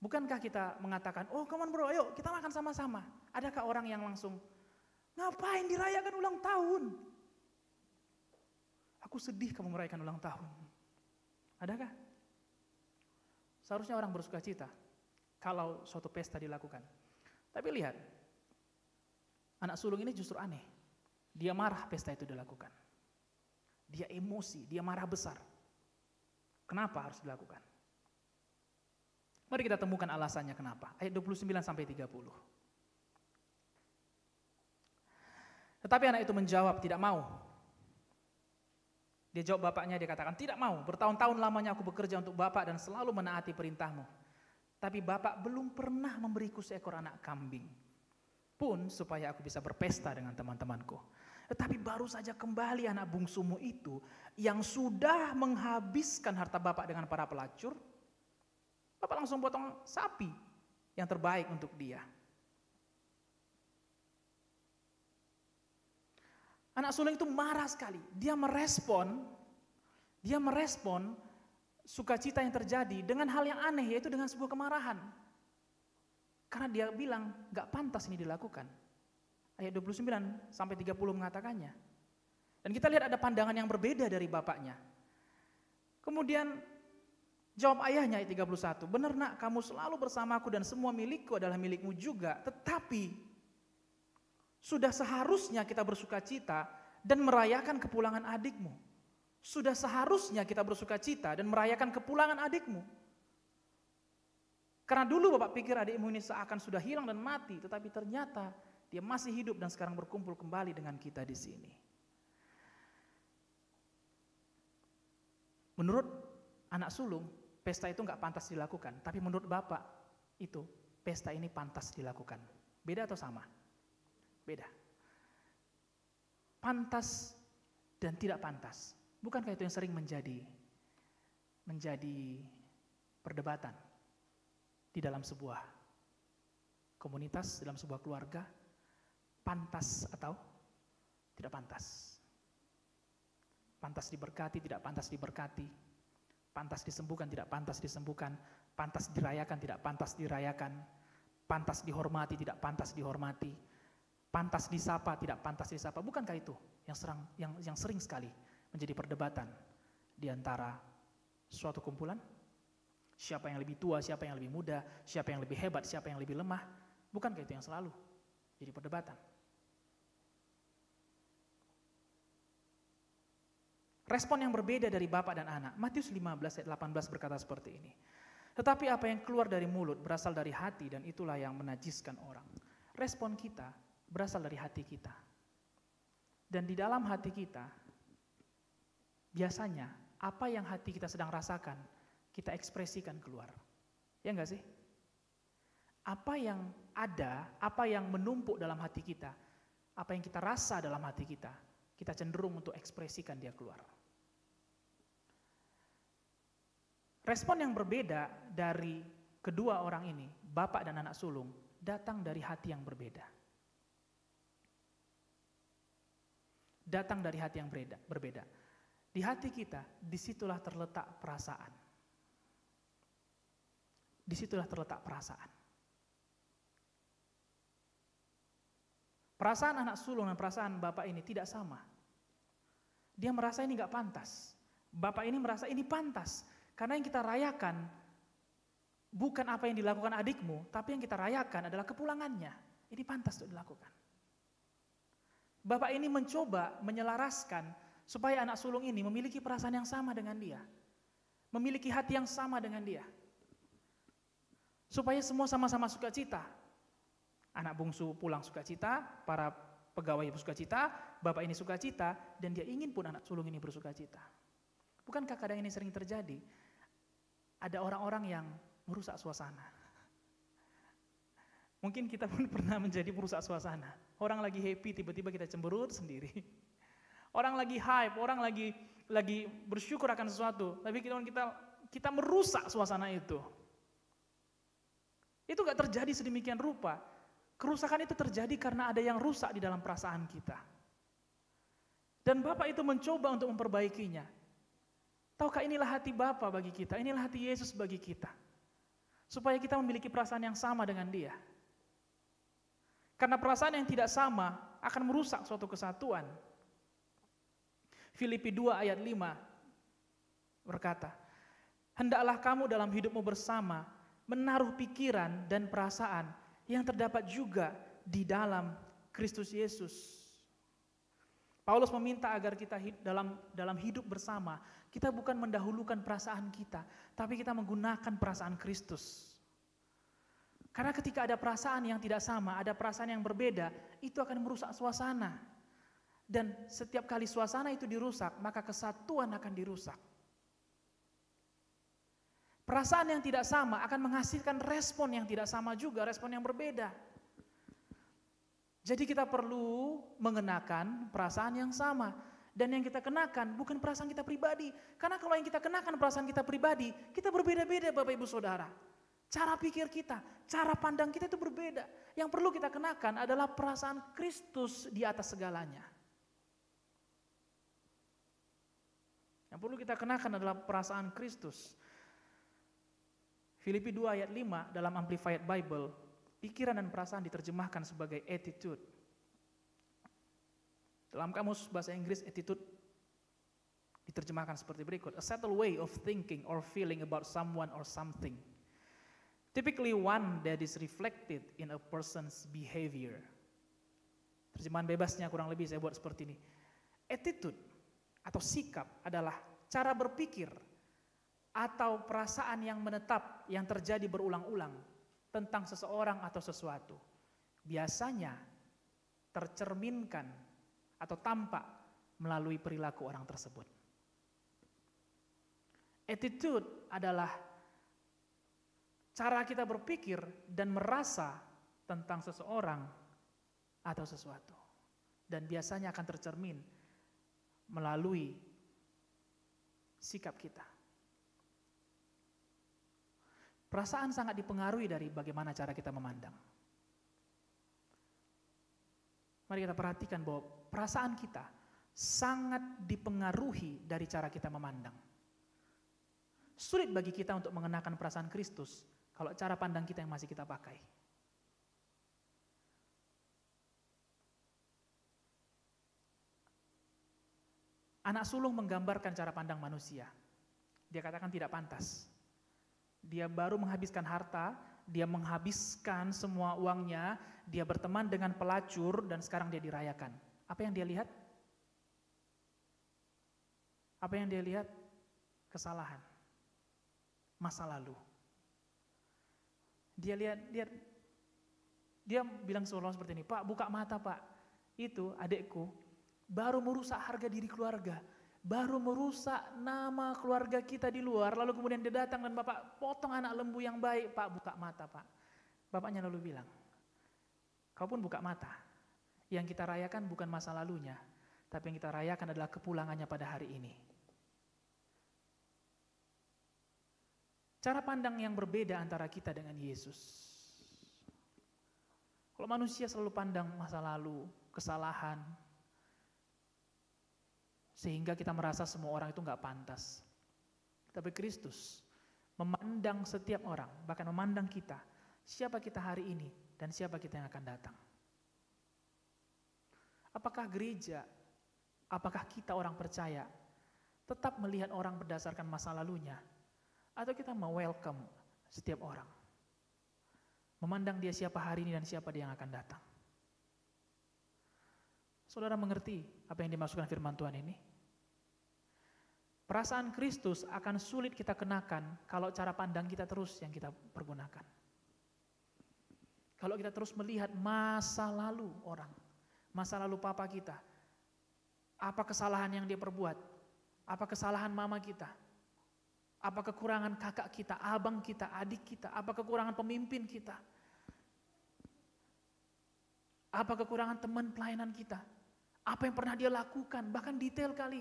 Bukankah kita mengatakan, oh come on bro, ayo kita makan sama-sama. Adakah orang yang langsung, ngapain dirayakan ulang tahun? Aku sedih kamu merayakan ulang tahun. Adakah? Seharusnya orang bersuka cita kalau suatu pesta dilakukan. Tapi lihat, anak sulung ini justru aneh. Dia marah pesta itu dilakukan. Dia emosi, dia marah besar. Kenapa harus dilakukan? Mari kita temukan alasannya kenapa. Ayat 29 sampai 30. Tetapi anak itu menjawab, tidak mau. Dia jawab bapaknya, dia katakan, tidak mau. Bertahun-tahun lamanya aku bekerja untuk bapak dan selalu menaati perintahmu. Tapi bapak belum pernah memberiku seekor anak kambing pun supaya aku bisa berpesta dengan teman-temanku. Tetapi baru saja kembali anak bungsumu itu yang sudah menghabiskan harta bapak dengan para pelacur. Bapak langsung potong sapi yang terbaik untuk dia. Anak sulung itu marah sekali. Dia merespon sukacita yang terjadi dengan hal yang aneh, yaitu dengan sebuah kemarahan. Karena dia bilang, gak pantas ini dilakukan. Ayat 29 sampai 30 mengatakannya. Dan kita lihat ada pandangan yang berbeda dari bapaknya. Kemudian jawab ayahnya ayat 31, benar nak, kamu selalu bersamaku dan semua milikku adalah milikmu juga. Tetapi sudah seharusnya kita bersuka cita dan merayakan kepulangan adikmu. Sudah seharusnya kita bersuka cita dan merayakan kepulangan adikmu. Karena dulu bapak pikir adikmu ini seakan sudah hilang dan mati, tetapi ternyata dia masih hidup dan sekarang berkumpul kembali dengan kita di sini. Menurut anak sulung, pesta itu nggak pantas dilakukan. Tapi menurut bapak, itu pesta ini pantas dilakukan. Beda atau sama? Beda. Pantas dan tidak pantas. Bukankah itu yang sering menjadi perdebatan di dalam sebuah komunitas, dalam sebuah keluarga? Pantas atau tidak pantas? Pantas diberkati, tidak pantas diberkati. Pantas disembuhkan, tidak pantas disembuhkan. Pantas dirayakan, tidak pantas dirayakan. Pantas dihormati, tidak pantas dihormati. Pantas disapa, tidak pantas disapa. Bukankah itu yang sering sekali menjadi perdebatan di antara suatu kumpulan? Siapa yang lebih tua, siapa yang lebih muda, siapa yang lebih hebat, siapa yang lebih lemah? Bukankah itu yang selalu jadi perdebatan? Respon yang berbeda dari bapak dan anak. Matius 15 ayat 18 berkata seperti ini. Tetapi apa yang keluar dari mulut berasal dari hati dan itulah yang menajiskan orang. Respon kita berasal dari hati kita. Dan di dalam hati kita, biasanya apa yang hati kita sedang rasakan, kita ekspresikan keluar. Ya enggak sih? Apa yang ada, apa yang menumpuk dalam hati kita, apa yang kita rasa dalam hati kita cenderung untuk ekspresikan dia keluar. Respon yang berbeda dari kedua orang ini, bapak dan anak sulung, datang dari hati yang berbeda. Datang dari hati yang berbeda. Di hati kita, disitulah terletak perasaan. Disitulah terletak perasaan. Perasaan anak sulung dan perasaan bapak ini tidak sama. Dia merasa ini gak pantas. Bapak ini merasa ini pantas. Karena yang kita rayakan bukan apa yang dilakukan adikmu, tapi yang kita rayakan adalah kepulangannya. Ini pantas untuk dilakukan. Bapak ini mencoba menyelaraskan supaya anak sulung ini memiliki perasaan yang sama dengan dia. Memiliki hati yang sama dengan dia. Supaya semua sama-sama sukacita. Anak bungsu pulang sukacita, para pegawai bersukacita, bapak ini sukacita, dan dia ingin pun anak sulung ini bersukacita. Bukankah kadang ini sering terjadi? Ada orang-orang yang merusak suasana. Mungkin kita pun pernah menjadi perusak suasana. Orang lagi happy, tiba-tiba kita cemberut sendiri. Orang lagi hype, orang lagi bersyukur akan sesuatu, tapi kita merusak suasana itu. Itu gak terjadi sedemikian rupa. Kerusakan itu terjadi karena ada yang rusak di dalam perasaan kita. Dan Bapak itu mencoba untuk memperbaikinya. Tahukah inilah hati Bapa bagi kita, inilah hati Yesus bagi kita. Supaya kita memiliki perasaan yang sama dengan Dia. Karena perasaan yang tidak sama akan merusak suatu kesatuan. Filipi 2 ayat 5 berkata, "Hendaklah kamu dalam hidupmu bersama menaruh pikiran dan perasaan yang terdapat juga di dalam Kristus Yesus." Paulus meminta agar kita dalam hidup bersama, kita bukan mendahulukan perasaan kita, tapi kita menggunakan perasaan Kristus. Karena ketika ada perasaan yang tidak sama, ada perasaan yang berbeda, itu akan merusak suasana. Dan setiap kali suasana itu dirusak, maka kesatuan akan dirusak. Perasaan yang tidak sama akan menghasilkan respon yang tidak sama juga, respon yang berbeda. Jadi kita perlu mengenakan perasaan yang sama. Dan yang kita kenakan bukan perasaan kita pribadi. Karena kalau yang kita kenakan perasaan kita pribadi, kita berbeda-beda Bapak Ibu Saudara. Cara pikir kita, cara pandang kita itu berbeda. Yang perlu kita kenakan adalah perasaan Kristus di atas segalanya. Yang perlu kita kenakan adalah perasaan Kristus. Filipi 2 ayat 5 dalam Amplified Bible, pikiran dan perasaan diterjemahkan sebagai attitude. Dalam kamus bahasa Inggris, attitude diterjemahkan seperti berikut: a settled way of thinking or feeling about someone or something. Typically one that is reflected in a person's behavior. Terjemahan bebasnya kurang lebih saya buat seperti ini. Attitude atau sikap adalah cara berpikir atau perasaan yang menetap yang terjadi berulang-ulang tentang seseorang atau sesuatu. Biasanya tercerminkan atau tampak melalui perilaku orang tersebut. Attitude adalah cara kita berpikir dan merasa tentang seseorang atau sesuatu. Dan biasanya akan tercermin melalui sikap kita. Perasaan sangat dipengaruhi dari bagaimana cara kita memandang. Mari kita perhatikan bahwa perasaan kita sangat dipengaruhi dari cara kita memandang. Sulit bagi kita untuk mengenakan perasaan Kristus kalau cara pandang kita yang masih kita pakai. Anak sulung menggambarkan cara pandang manusia. Dia katakan tidak pantas. Dia baru menghabiskan harta, dia menghabiskan semua uangnya, dia berteman dengan pelacur dan sekarang dia dirayakan. Apa yang dia lihat? Apa yang dia lihat? Kesalahan. Masa lalu. Dia bilang seolah-olah seperti ini, "Pak, buka mata Pak, itu adekku baru merusak harga diri keluarga, baru merusak nama keluarga kita di luar, lalu kemudian dia datang dan Bapak potong anak lembu yang baik, Pak, buka mata Pak." Bapaknya lalu bilang, "Kau pun buka mata, yang kita rayakan bukan masa lalunya, tapi yang kita rayakan adalah kepulangannya pada hari ini." Cara pandang yang berbeda antara kita dengan Yesus. Kalau manusia selalu pandang masa lalu, kesalahan, sehingga kita merasa semua orang itu nggak pantas. Tapi Kristus memandang setiap orang, bahkan memandang kita, siapa kita hari ini dan siapa kita yang akan datang. Apakah gereja, apakah kita orang percaya tetap melihat orang berdasarkan masa lalunya? Atau kita mau welcome setiap orang, memandang dia siapa hari ini dan siapa dia yang akan datang. Saudara mengerti apa yang dimaksudkan firman Tuhan ini? Perasaan Kristus akan sulit kita kenakan kalau cara pandang kita terus yang kita pergunakan. Kalau kita terus melihat masa lalu orang, Masa lalu papa kita. Apa kesalahan yang dia perbuat? Apa kesalahan mama kita? Apa kekurangan kakak kita, abang kita, adik kita? Apa kekurangan pemimpin kita? Apa kekurangan teman pelayanan kita? Apa yang pernah dia lakukan? Bahkan detail kali.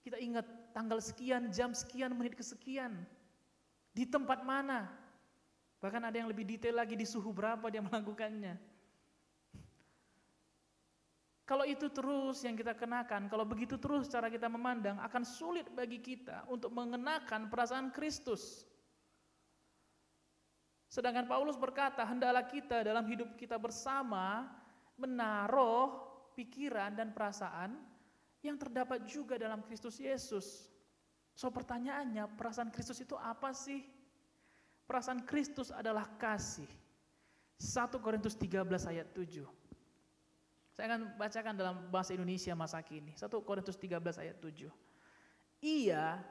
Kita ingat tanggal sekian, jam sekian, menit kesekian. Di tempat mana? Bahkan ada yang lebih detail lagi, di suhu berapa dia melakukannya. Kalau itu terus yang kita kenakan, kalau begitu terus cara kita memandang, akan sulit bagi kita untuk mengenakan perasaan Kristus. Sedangkan Paulus berkata, hendaklah kita dalam hidup kita bersama menaruh pikiran dan perasaan yang terdapat juga dalam Kristus Yesus. So pertanyaannya, perasaan Kristus itu apa sih? Perasaan Kristus adalah kasih. 1 Korintus 13 ayat 7. Saya akan bacakan dalam bahasa Indonesia masa kini. 1 Korintus 13 ayat 7. Ia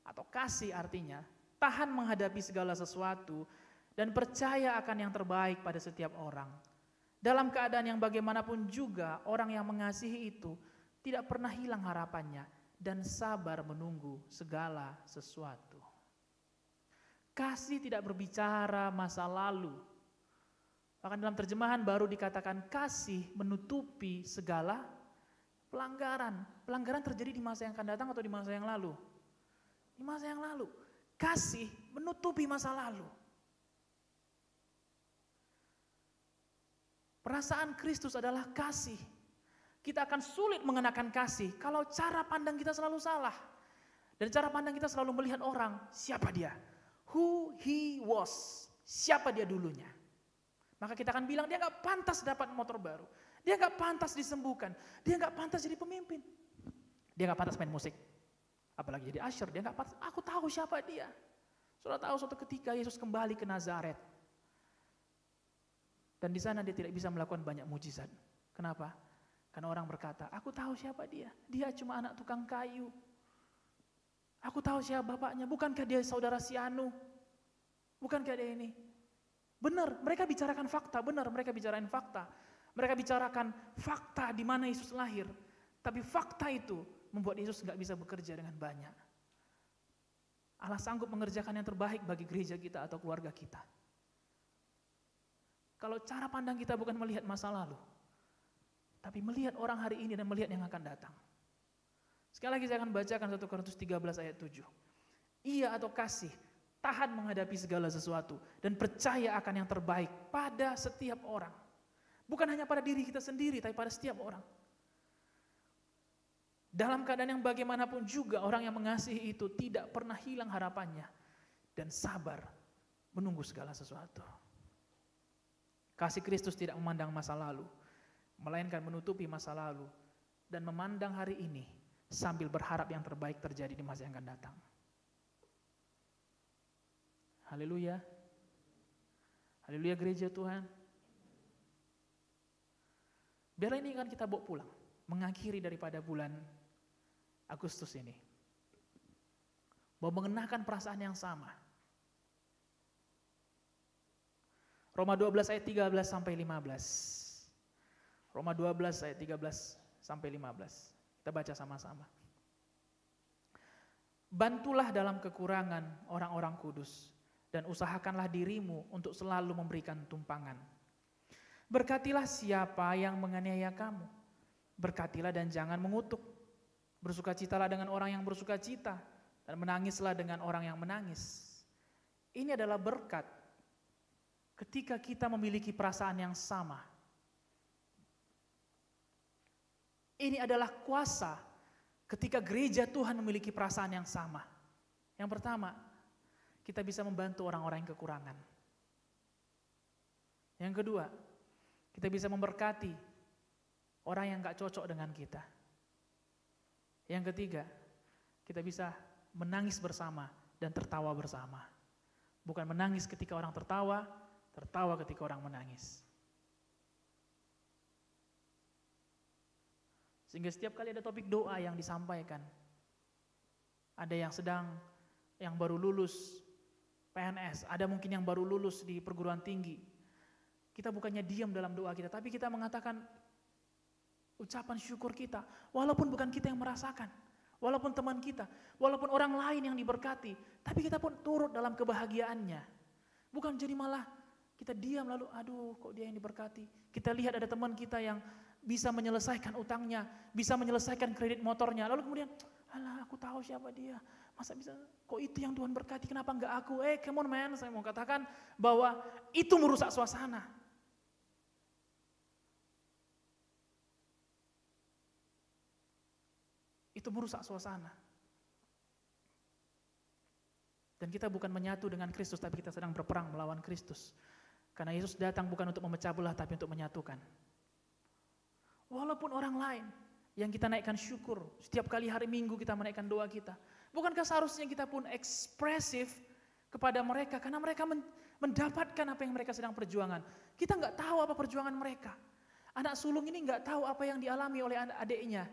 atau kasih artinya tahan menghadapi segala sesuatu dan percaya akan yang terbaik pada setiap orang. Dalam keadaan yang bagaimanapun juga orang yang mengasihi itu tidak pernah hilang harapannya dan sabar menunggu segala sesuatu. Kasih tidak berbicara masa lalu. Bahkan dalam terjemahan baru dikatakan kasih menutupi segala pelanggaran. Pelanggaran terjadi di masa yang akan datang atau di masa yang lalu? Di masa yang lalu. Kasih menutupi masa lalu. Perasaan Kristus adalah kasih. Kita akan sulit mengenakan kasih kalau cara pandang kita selalu salah. Dan cara pandang kita selalu melihat orang, siapa dia? Who he was. Siapa dia dulunya. Maka kita akan bilang dia gak pantas dapat motor baru. Dia gak pantas disembuhkan. Dia gak pantas jadi pemimpin. Dia gak pantas main musik. Apalagi jadi usher, dia gak pantas. Aku tahu siapa dia. Saudara tahu suatu ketika Yesus kembali ke Nazaret. Dan di sana dia tidak bisa melakukan banyak mujizat. Kenapa? Karena orang berkata, aku tahu siapa dia. Dia cuma anak tukang kayu. Aku tahu siapa bapaknya. Bukankah dia saudara si Anu? Bukankah dia ini? Benar, mereka bicarakan fakta. Benar, mereka bicarain fakta. Mereka bicarakan fakta di mana Yesus lahir. Tapi fakta itu membuat Yesus gak bisa bekerja dengan banyak. Allah sanggup mengerjakan yang terbaik bagi gereja kita atau keluarga kita. Kalau cara pandang kita bukan melihat masa lalu, tapi melihat orang hari ini dan melihat yang akan datang. Sekali lagi saya akan bacakan 1 Korintus 13 ayat 7. Ia atau kasih tahan menghadapi segala sesuatu dan percaya akan yang terbaik pada setiap orang. Bukan hanya pada diri kita sendiri, tapi pada setiap orang. Dalam keadaan yang bagaimanapun juga orang yang mengasihi itu tidak pernah hilang harapannya dan sabar menunggu segala sesuatu. Kasih Kristus tidak memandang masa lalu, melainkan menutupi masa lalu dan memandang hari ini sambil berharap yang terbaik terjadi di masa yang akan datang. Haleluya. Haleluya gereja Tuhan. Biarlah ini kan kita bawa pulang, mengakhiri daripada bulan Agustus ini. Bahwa mengenakan perasaan yang sama. Roma 12 ayat 13 sampai 15. Roma 12 ayat 13 sampai 15. Kita baca sama-sama. Bantulah dalam kekurangan orang-orang kudus dan usahakanlah dirimu untuk selalu memberikan tumpangan. Berkatilah siapa yang menganiaya kamu. Berkatilah dan jangan mengutuk. Bersukacitalah dengan orang yang bersukacita dan menangislah dengan orang yang menangis. Ini adalah berkat ketika kita memiliki perasaan yang sama. Ini adalah kuasa ketika gereja Tuhan memiliki perasaan yang sama. Yang pertama, kita bisa membantu orang-orang yang kekurangan. Yang kedua, kita bisa memberkati orang yang gak cocok dengan kita. Yang ketiga, kita bisa menangis bersama dan tertawa bersama. Bukan menangis ketika orang tertawa, tertawa ketika orang menangis. Sehingga setiap kali ada topik doa yang disampaikan, ada yang baru lulus PNS, ada mungkin yang baru lulus di perguruan tinggi. Kita bukannya diam dalam doa kita, tapi kita mengatakan, ucapan syukur kita, walaupun bukan kita yang merasakan, walaupun teman kita, walaupun orang lain yang diberkati, tapi kita pun turut dalam kebahagiaannya. Bukan jadi malah kita diam lalu, aduh kok dia yang diberkati. Kita lihat ada teman kita yang bisa menyelesaikan utangnya, bisa menyelesaikan kredit motornya, lalu kemudian, alah aku tahu siapa dia, masa bisa, kok itu yang Tuhan berkati, kenapa enggak aku? Come on man, saya mau katakan bahwa itu merusak suasana. Itu merusak suasana. Dan kita bukan menyatu dengan Kristus, tapi kita sedang berperang melawan Kristus. Karena Yesus datang bukan untuk memecah belah, tapi untuk menyatukan. Walaupun orang lain yang kita naikkan syukur, setiap kali hari Minggu kita menaikkan doa kita. Bukankah seharusnya kita pun ekspresif kepada mereka, karena mereka mendapatkan apa yang mereka sedang perjuangan. Kita nggak tahu apa perjuangan mereka. Anak sulung ini nggak tahu apa yang dialami oleh adiknya.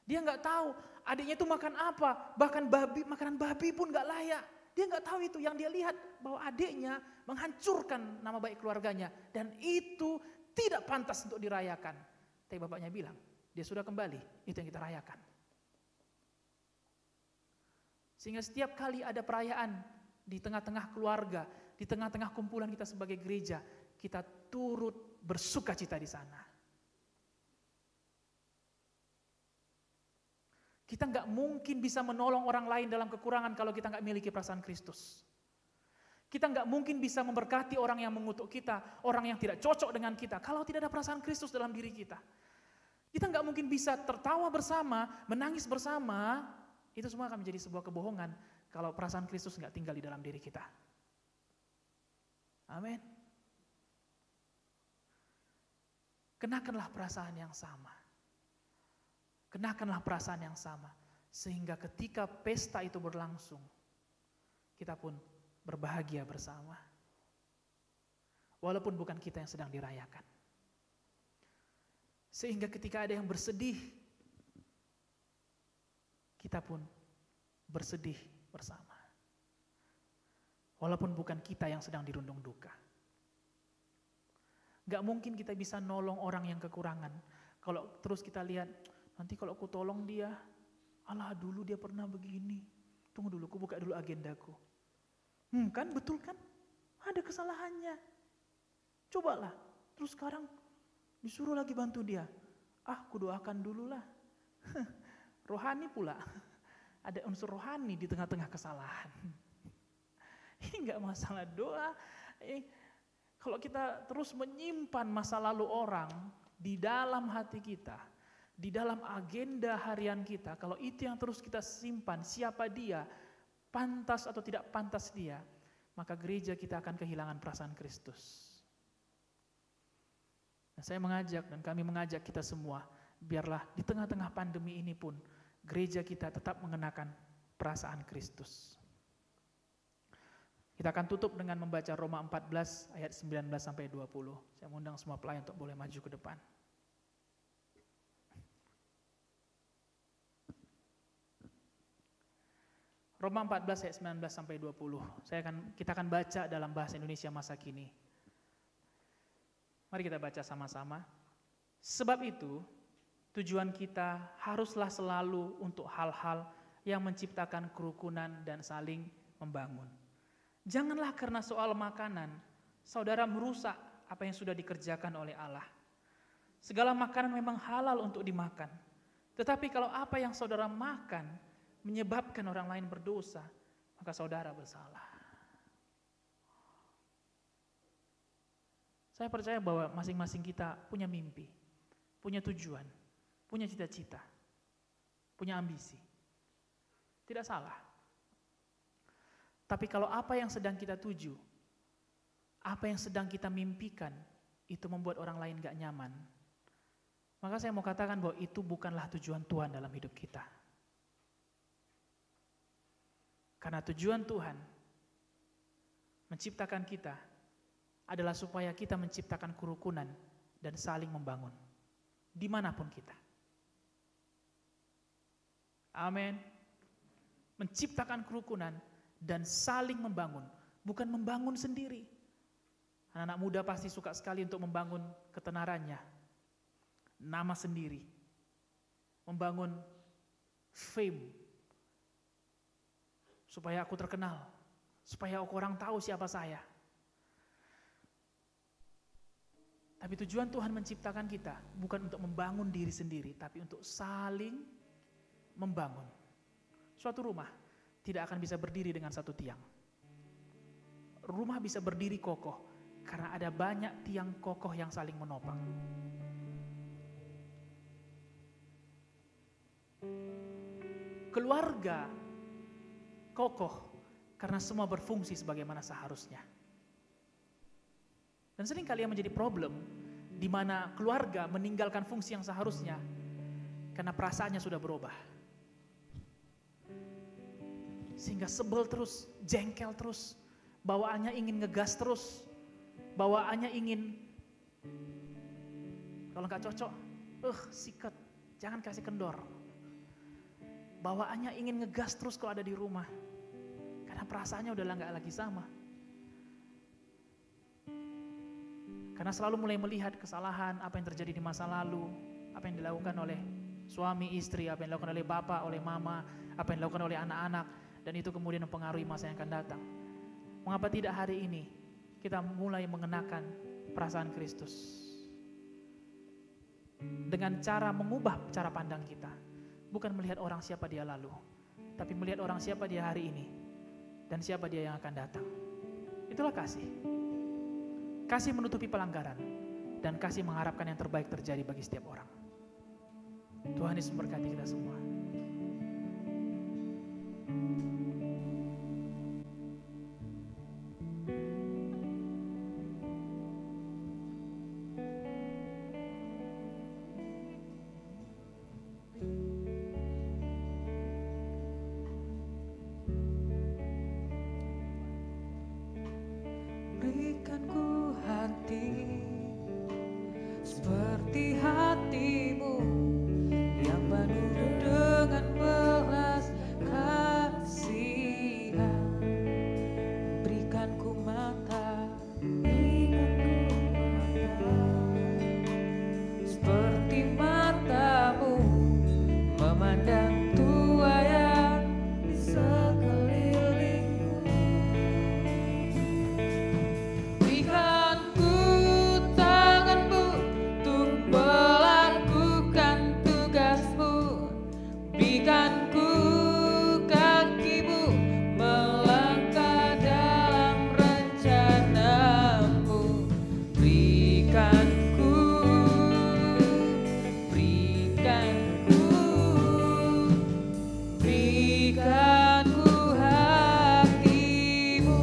Dia nggak tahu adiknya itu makan apa, bahkan makanan babi pun nggak layak. Dia nggak tahu itu, yang dia lihat bahwa adiknya menghancurkan nama baik keluarganya dan itu tidak pantas untuk dirayakan. Tapi bapaknya bilang, dia sudah kembali, itu yang kita rayakan. Sehingga setiap kali ada perayaan di tengah-tengah keluarga, di tengah-tengah kumpulan kita sebagai gereja, kita turut bersuka cita di sana. Kita nggak mungkin bisa menolong orang lain dalam kekurangan kalau kita nggak miliki perasaan Kristus. Kita nggak mungkin bisa memberkati orang yang mengutuk kita, orang yang tidak cocok dengan kita, kalau tidak ada perasaan Kristus dalam diri kita. Kita nggak mungkin bisa tertawa bersama, menangis bersama, itu semua akan menjadi sebuah kebohongan kalau perasaan Kristus nggak tinggal di dalam diri kita. Amin. Kenakanlah perasaan yang sama. Kenakanlah perasaan yang sama, sehingga ketika pesta itu berlangsung, kita pun berbahagia bersama. Walaupun bukan kita yang sedang dirayakan. Sehingga ketika ada yang bersedih, kita pun bersedih bersama. Walaupun bukan kita yang sedang dirundung duka. Gak mungkin kita bisa nolong orang yang kekurangan, kalau terus kita lihat, nanti kalau aku tolong dia, alah dulu dia pernah begini. Tunggu dulu, aku buka dulu agendaku. Kan betul kan? Ada kesalahannya. Cobalah, terus sekarang disuruh lagi bantu dia. Aku doakan dulu lah. Rohani pula. Ada unsur rohani di tengah-tengah kesalahan. Ini enggak masalah doa. Kalau kita terus menyimpan masa lalu orang di dalam hati kita, di dalam agenda harian kita, kalau itu yang terus kita simpan, siapa dia, pantas atau tidak pantas dia, maka gereja kita akan kehilangan perasaan Kristus. Nah, saya mengajak dan kami mengajak kita semua, biarlah di tengah-tengah pandemi ini pun, gereja kita tetap mengenakan perasaan Kristus. Kita akan tutup dengan membaca Roma 14 ayat 19 sampai 20. Saya mengundang semua pelayan untuk boleh maju ke depan. Roma 14 ayat 19 sampai 20. Kita akan baca dalam bahasa Indonesia masa kini. Mari kita baca sama-sama. Sebab itu, tujuan kita haruslah selalu untuk hal-hal yang menciptakan kerukunan dan saling membangun. Janganlah karena soal makanan, saudara merusak apa yang sudah dikerjakan oleh Allah. Segala makanan memang halal untuk dimakan. Tetapi kalau apa yang saudara makan menyebabkan orang lain berdosa, maka saudara bersalah. Saya percaya bahwa masing-masing kita punya mimpi, punya tujuan, punya cita-cita, punya ambisi. Tidak salah. Tapi kalau apa yang sedang kita tuju, apa yang sedang kita mimpikan, itu membuat orang lain gak nyaman, maka saya mau katakan bahwa itu bukanlah tujuan Tuhan dalam hidup kita. Karena tujuan Tuhan menciptakan kita adalah supaya kita menciptakan kerukunan dan saling membangun dimanapun kita. Amin. Menciptakan kerukunan dan saling membangun, bukan membangun sendiri. Anak-anak muda pasti suka sekali untuk membangun ketenarannya, nama sendiri, membangun fame, supaya aku terkenal, supaya orang tahu siapa saya. Tapi tujuan Tuhan menciptakan kita bukan untuk membangun diri sendiri, tapi untuk saling membangun. Suatu rumah tidak akan bisa berdiri dengan satu tiang. Rumah bisa berdiri kokoh karena ada banyak tiang kokoh yang saling menopang. Keluarga kokoh karena semua berfungsi sebagaimana seharusnya. Dan sering kali yang menjadi problem di mana keluarga meninggalkan fungsi yang seharusnya karena perasaannya sudah berubah. Sehingga sebel terus, jengkel terus, bawaannya ingin ngegas terus, bawaannya ingin kalau nggak cocok, sikat, jangan kasih kendor. Bawaannya ingin ngegas terus kalau ada di rumah. Karena perasaannya udah nggak lagi sama. Karena selalu mulai melihat kesalahan, apa yang terjadi di masa lalu, apa yang dilakukan oleh suami, istri, apa yang dilakukan oleh bapak, oleh mama, apa yang dilakukan oleh anak-anak, dan itu kemudian mempengaruhi masa yang akan datang. Mengapa tidak hari ini kita mulai mengenakan perasaan Kristus? Dengan cara mengubah cara pandang kita. Bukan melihat orang siapa dia lalu, tapi melihat orang siapa dia hari ini, dan siapa dia yang akan datang. Itulah kasih. Kasih menutupi pelanggaran, dan kasih mengharapkan yang terbaik terjadi bagi setiap orang. Tuhan Yesus memberkati kita semua. Berikan ku hati seperti hatimu yang penuh dengan belas kasihan. Berikan ku mata seperti matamu memandang tua yang di sekelilingku. Berikan ku tanganmu untuk melakukan tugasmu. Berikan ku kakimu melangkah dalam rencanamu. Berikan ku hatimu.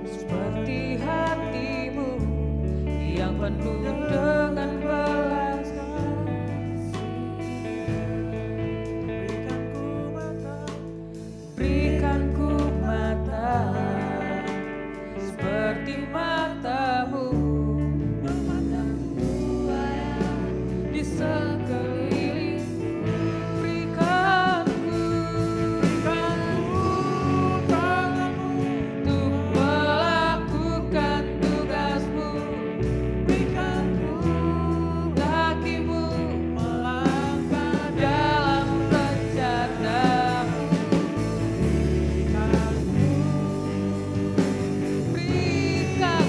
Seperti hatimu yang penuh dengan belas berikan ku mata seperti matamu memandang tua di sekeliling. Berikan ku tanganmu untuk melakukan tugasmu. Berikan ku kakimu melangkah dalam rencanamu. Berikan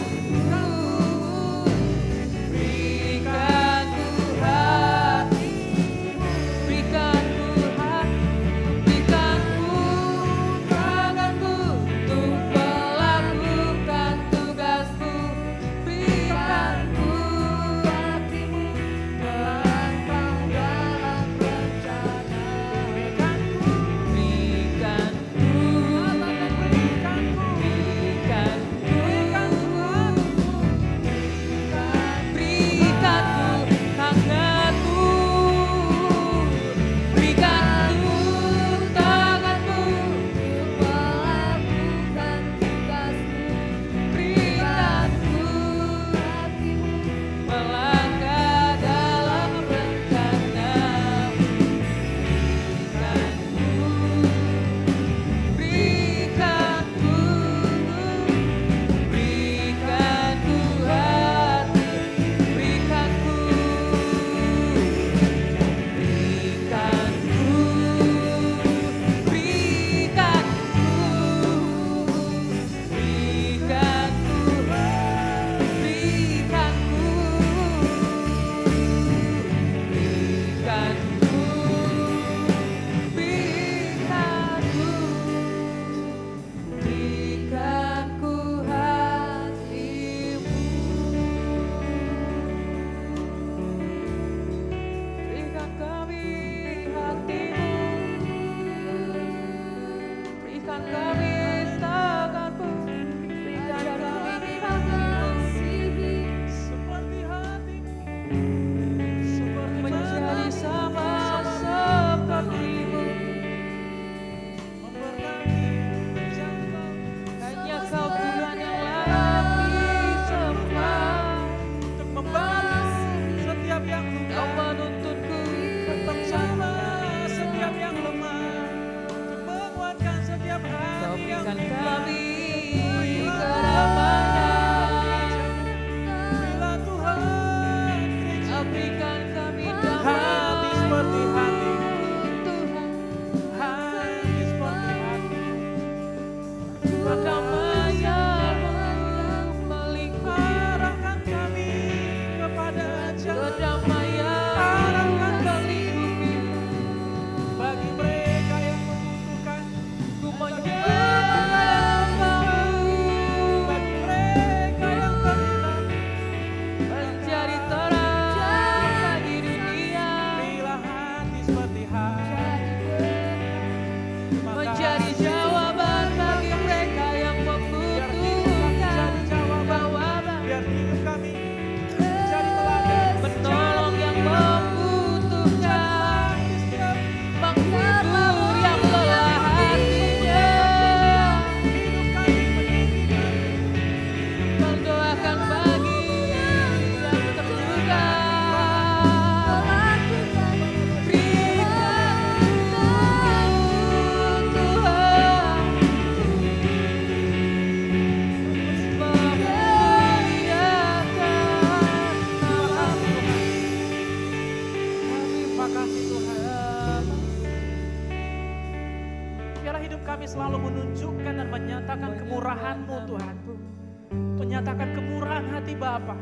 menyatakan kemurahan hati Bapa.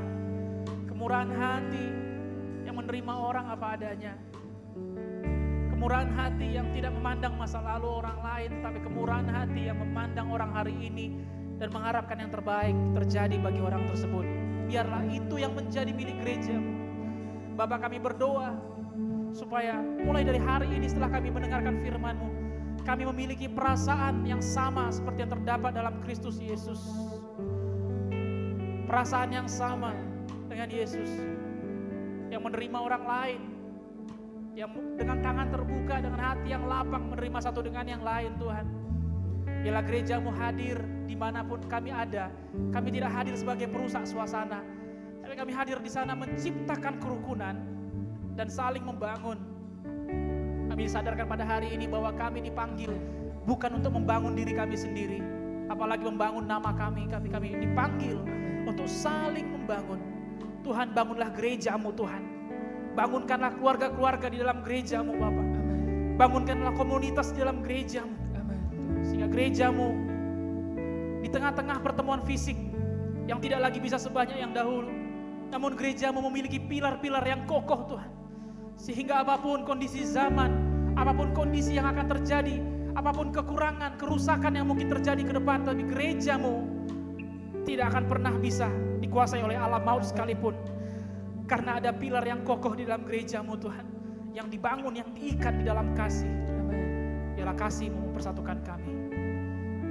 Kemurahan hati yang menerima orang apa adanya. Kemurahan hati yang tidak memandang masa lalu orang lain, tapi kemurahan hati yang memandang orang hari ini dan mengharapkan yang terbaik terjadi bagi orang tersebut. Biarlah itu yang menjadi milik gereja. Bapa, kami berdoa supaya mulai dari hari ini setelah kami mendengarkan firman-Mu, kami memiliki perasaan yang sama seperti yang terdapat dalam Kristus Yesus. Perasaan yang sama dengan Yesus, yang menerima orang lain, yang dengan tangan terbuka, dengan hati yang lapang menerima satu dengan yang lain. Tuhan, biarlah gereja-Mu hadir dimanapun kami ada. Kami tidak hadir sebagai perusak suasana, tapi kami hadir di sana menciptakan kerukunan dan saling membangun. Kami disadarkan pada hari ini bahwa kami dipanggil bukan untuk membangun diri kami sendiri, apalagi membangun nama kami. Kami dipanggil untuk saling membangun. Tuhan, bangunlah gereja-Mu Tuhan. Bangunkanlah keluarga-keluarga di dalam gereja-Mu Bapa. Bangunkanlah komunitas di dalam gereja-Mu. Sehingga gereja-Mu di tengah-tengah pertemuan fisik yang tidak lagi bisa sebanyak yang dahulu, namun gereja-Mu memiliki pilar-pilar yang kokoh Tuhan. Sehingga apapun kondisi zaman, apapun kondisi yang akan terjadi, apapun kekurangan, kerusakan yang mungkin terjadi ke depan, tapi gereja-Mu tidak akan pernah bisa dikuasai oleh alam maut sekalipun. Karena ada pilar yang kokoh di dalam gereja-Mu Tuhan, yang dibangun, yang diikat di dalam kasih. Biarlah kasih-Mu mempersatukan kami.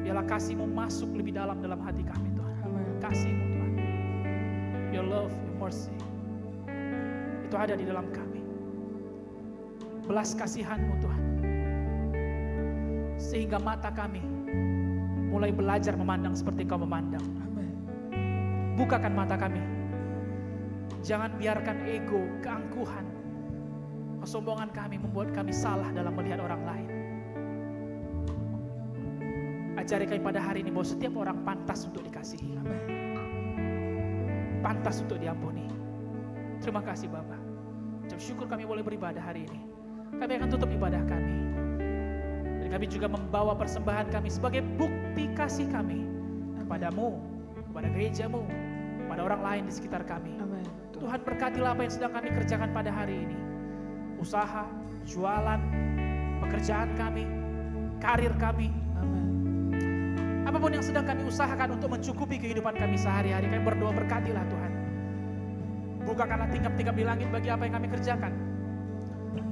Biarlah kasih-Mu masuk lebih dalam hati kami Tuhan. Kasih-Mu Tuhan, Your love, Your mercy, itu ada di dalam kami. Belas kasihan-Mu Tuhan, sehingga mata kami mulai belajar memandang seperti Kau memandang. Bukakan mata kami. Jangan biarkan ego, keangkuhan, kesombongan kami membuat kami salah dalam melihat orang lain. Ajari kami pada hari ini bahwa setiap orang pantas untuk dikasihi. Pantas untuk diampuni. Terima kasih Bapa. Ucap syukur kami boleh beribadah hari ini. Kami akan tutup ibadah kami. Dan kami juga membawa persembahan kami sebagai bukti kasih kami kepadamu, kepada gereja-Mu, kepada orang lain di sekitar kami. Amin. Tuhan, berkatilah apa yang sedang kami kerjakan pada hari ini. Usaha, jualan, pekerjaan kami, karir kami. Amin. Apapun yang sedang kami usahakan untuk mencukupi kehidupan kami sehari-hari, kami berdoa berkatilah Tuhan. Bukakanlah tingkap-tingkap di langit bagi apa yang kami kerjakan.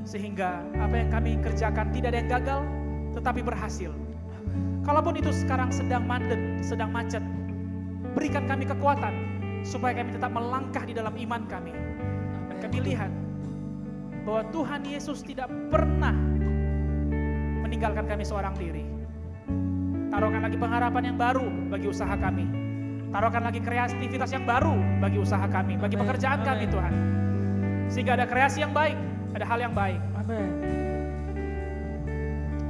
Sehingga apa yang kami kerjakan tidak ada yang gagal, tetapi berhasil. Kalaupun itu sekarang sedang mandek, sedang macet, berikan kami kekuatan supaya kami tetap melangkah di dalam iman kami. Dan kami lihat bahwa Tuhan Yesus tidak pernah meninggalkan kami seorang diri. Taruhkan lagi pengharapan yang baru bagi usaha kami. Taruhkan lagi kreativitas yang baru bagi usaha kami, bagi pekerjaan kami Tuhan. Sehingga ada kreasi yang baik, ada hal yang baik. Amin.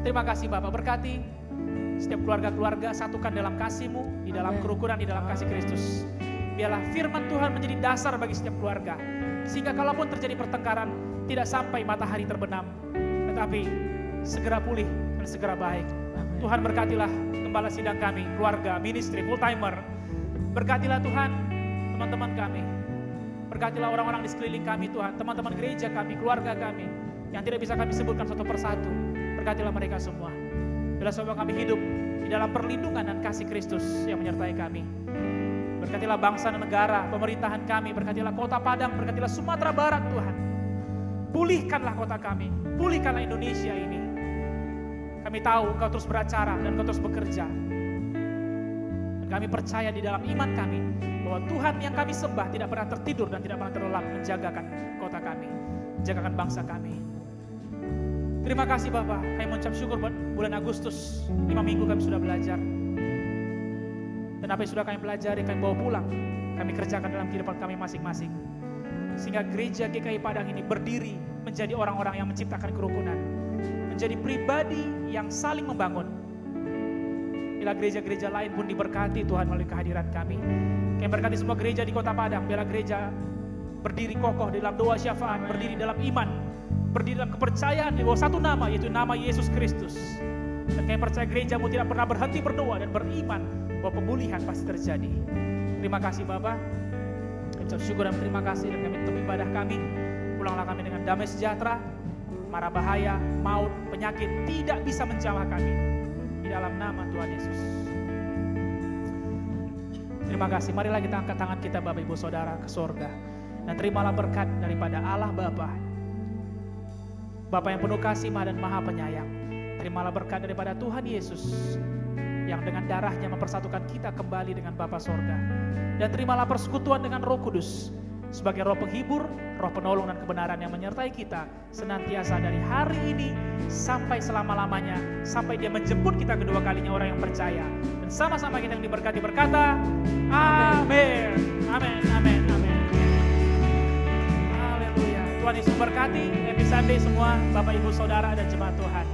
Terima kasih Bapak, berkati setiap keluarga-keluarga, satukan dalam kasih-Mu, di dalam kerukunan, di dalam kasih Kristus. Biarlah firman Tuhan menjadi dasar bagi setiap keluarga. Sehingga kalaupun terjadi pertengkaran, tidak sampai matahari terbenam, tetapi segera pulih dan segera baik. Amin. Tuhan, berkatilah gembala sidang kami, keluarga, ministry, full timer. Berkatilah Tuhan teman-teman kami. Berkatilah orang-orang di sekeliling kami Tuhan, teman-teman gereja kami, keluarga kami, yang tidak bisa kami sebutkan satu persatu. Berkatilah mereka semua. Biarlah semua kami hidup di dalam perlindungan dan kasih Kristus yang menyertai kami. Berkatilah bangsa dan negara, pemerintahan kami, berkatilah Kota Padang, berkatilah Sumatera Barat Tuhan. Pulihkanlah kota kami, pulihkanlah Indonesia ini. Kami tahu Engkau terus beracara dan Engkau terus bekerja. Dan kami percaya di dalam iman kami bahwa Tuhan yang kami sembah tidak pernah tertidur dan tidak pernah terlelap menjagakan kota kami, menjagakan bangsa kami. Terima kasih Bapak, kami mengucap syukur buat bulan Agustus, 5 minggu kami sudah belajar. Dan apa yang sudah kami pelajari, kami bawa pulang, kami kerjakan dalam kehidupan kami masing-masing. Sehingga gereja GKI Padang ini berdiri menjadi orang-orang yang menciptakan kerukunan, menjadi pribadi yang saling membangun. Bila gereja-gereja lain pun diberkati Tuhan melalui kehadiran kami. Kami berkati semua gereja di Kota Padang, biarlah gereja berdiri kokoh dalam doa syafaat, berdiri dalam iman, berdiri dalam kepercayaan bahwa satu nama, yaitu nama Yesus Kristus. Dan kami percaya gereja-Mu tidak pernah berhenti berdoa dan beriman bahwa pemulihan pasti terjadi. Terima kasih Bapa. Kami bersyukur dan terima kasih dan kami tutup ibadah kami. Pulanglah kami dengan damai sejahtera. Mara bahaya, maut, penyakit tidak bisa menjamah kami. Di dalam nama Tuhan Yesus. Terima kasih. Marilah kita angkat tangan kita Bapak Ibu Saudara ke sorga. Dan terimalah berkat daripada Allah Bapa. Bapa yang penuh kasih dan maha penyayang. Terimalah berkat daripada Tuhan Yesus. Yang dengan darahnya mempersatukan kita kembali dengan Bapa sorga. Dan terimalah persekutuan dengan Roh Kudus. Sebagai roh penghibur, roh penolong dan kebenaran yang menyertai kita. Senantiasa dari hari ini sampai selama-lamanya. Sampai dia menjemput kita kedua kalinya orang yang percaya. Dan sama-sama kita yang diberkati berkata, amin. Amin, amin, amin. Haleluya. Tuhan Yesus berkati. Happy Sunday semua Bapak Ibu Saudara dan jemaat Tuhan.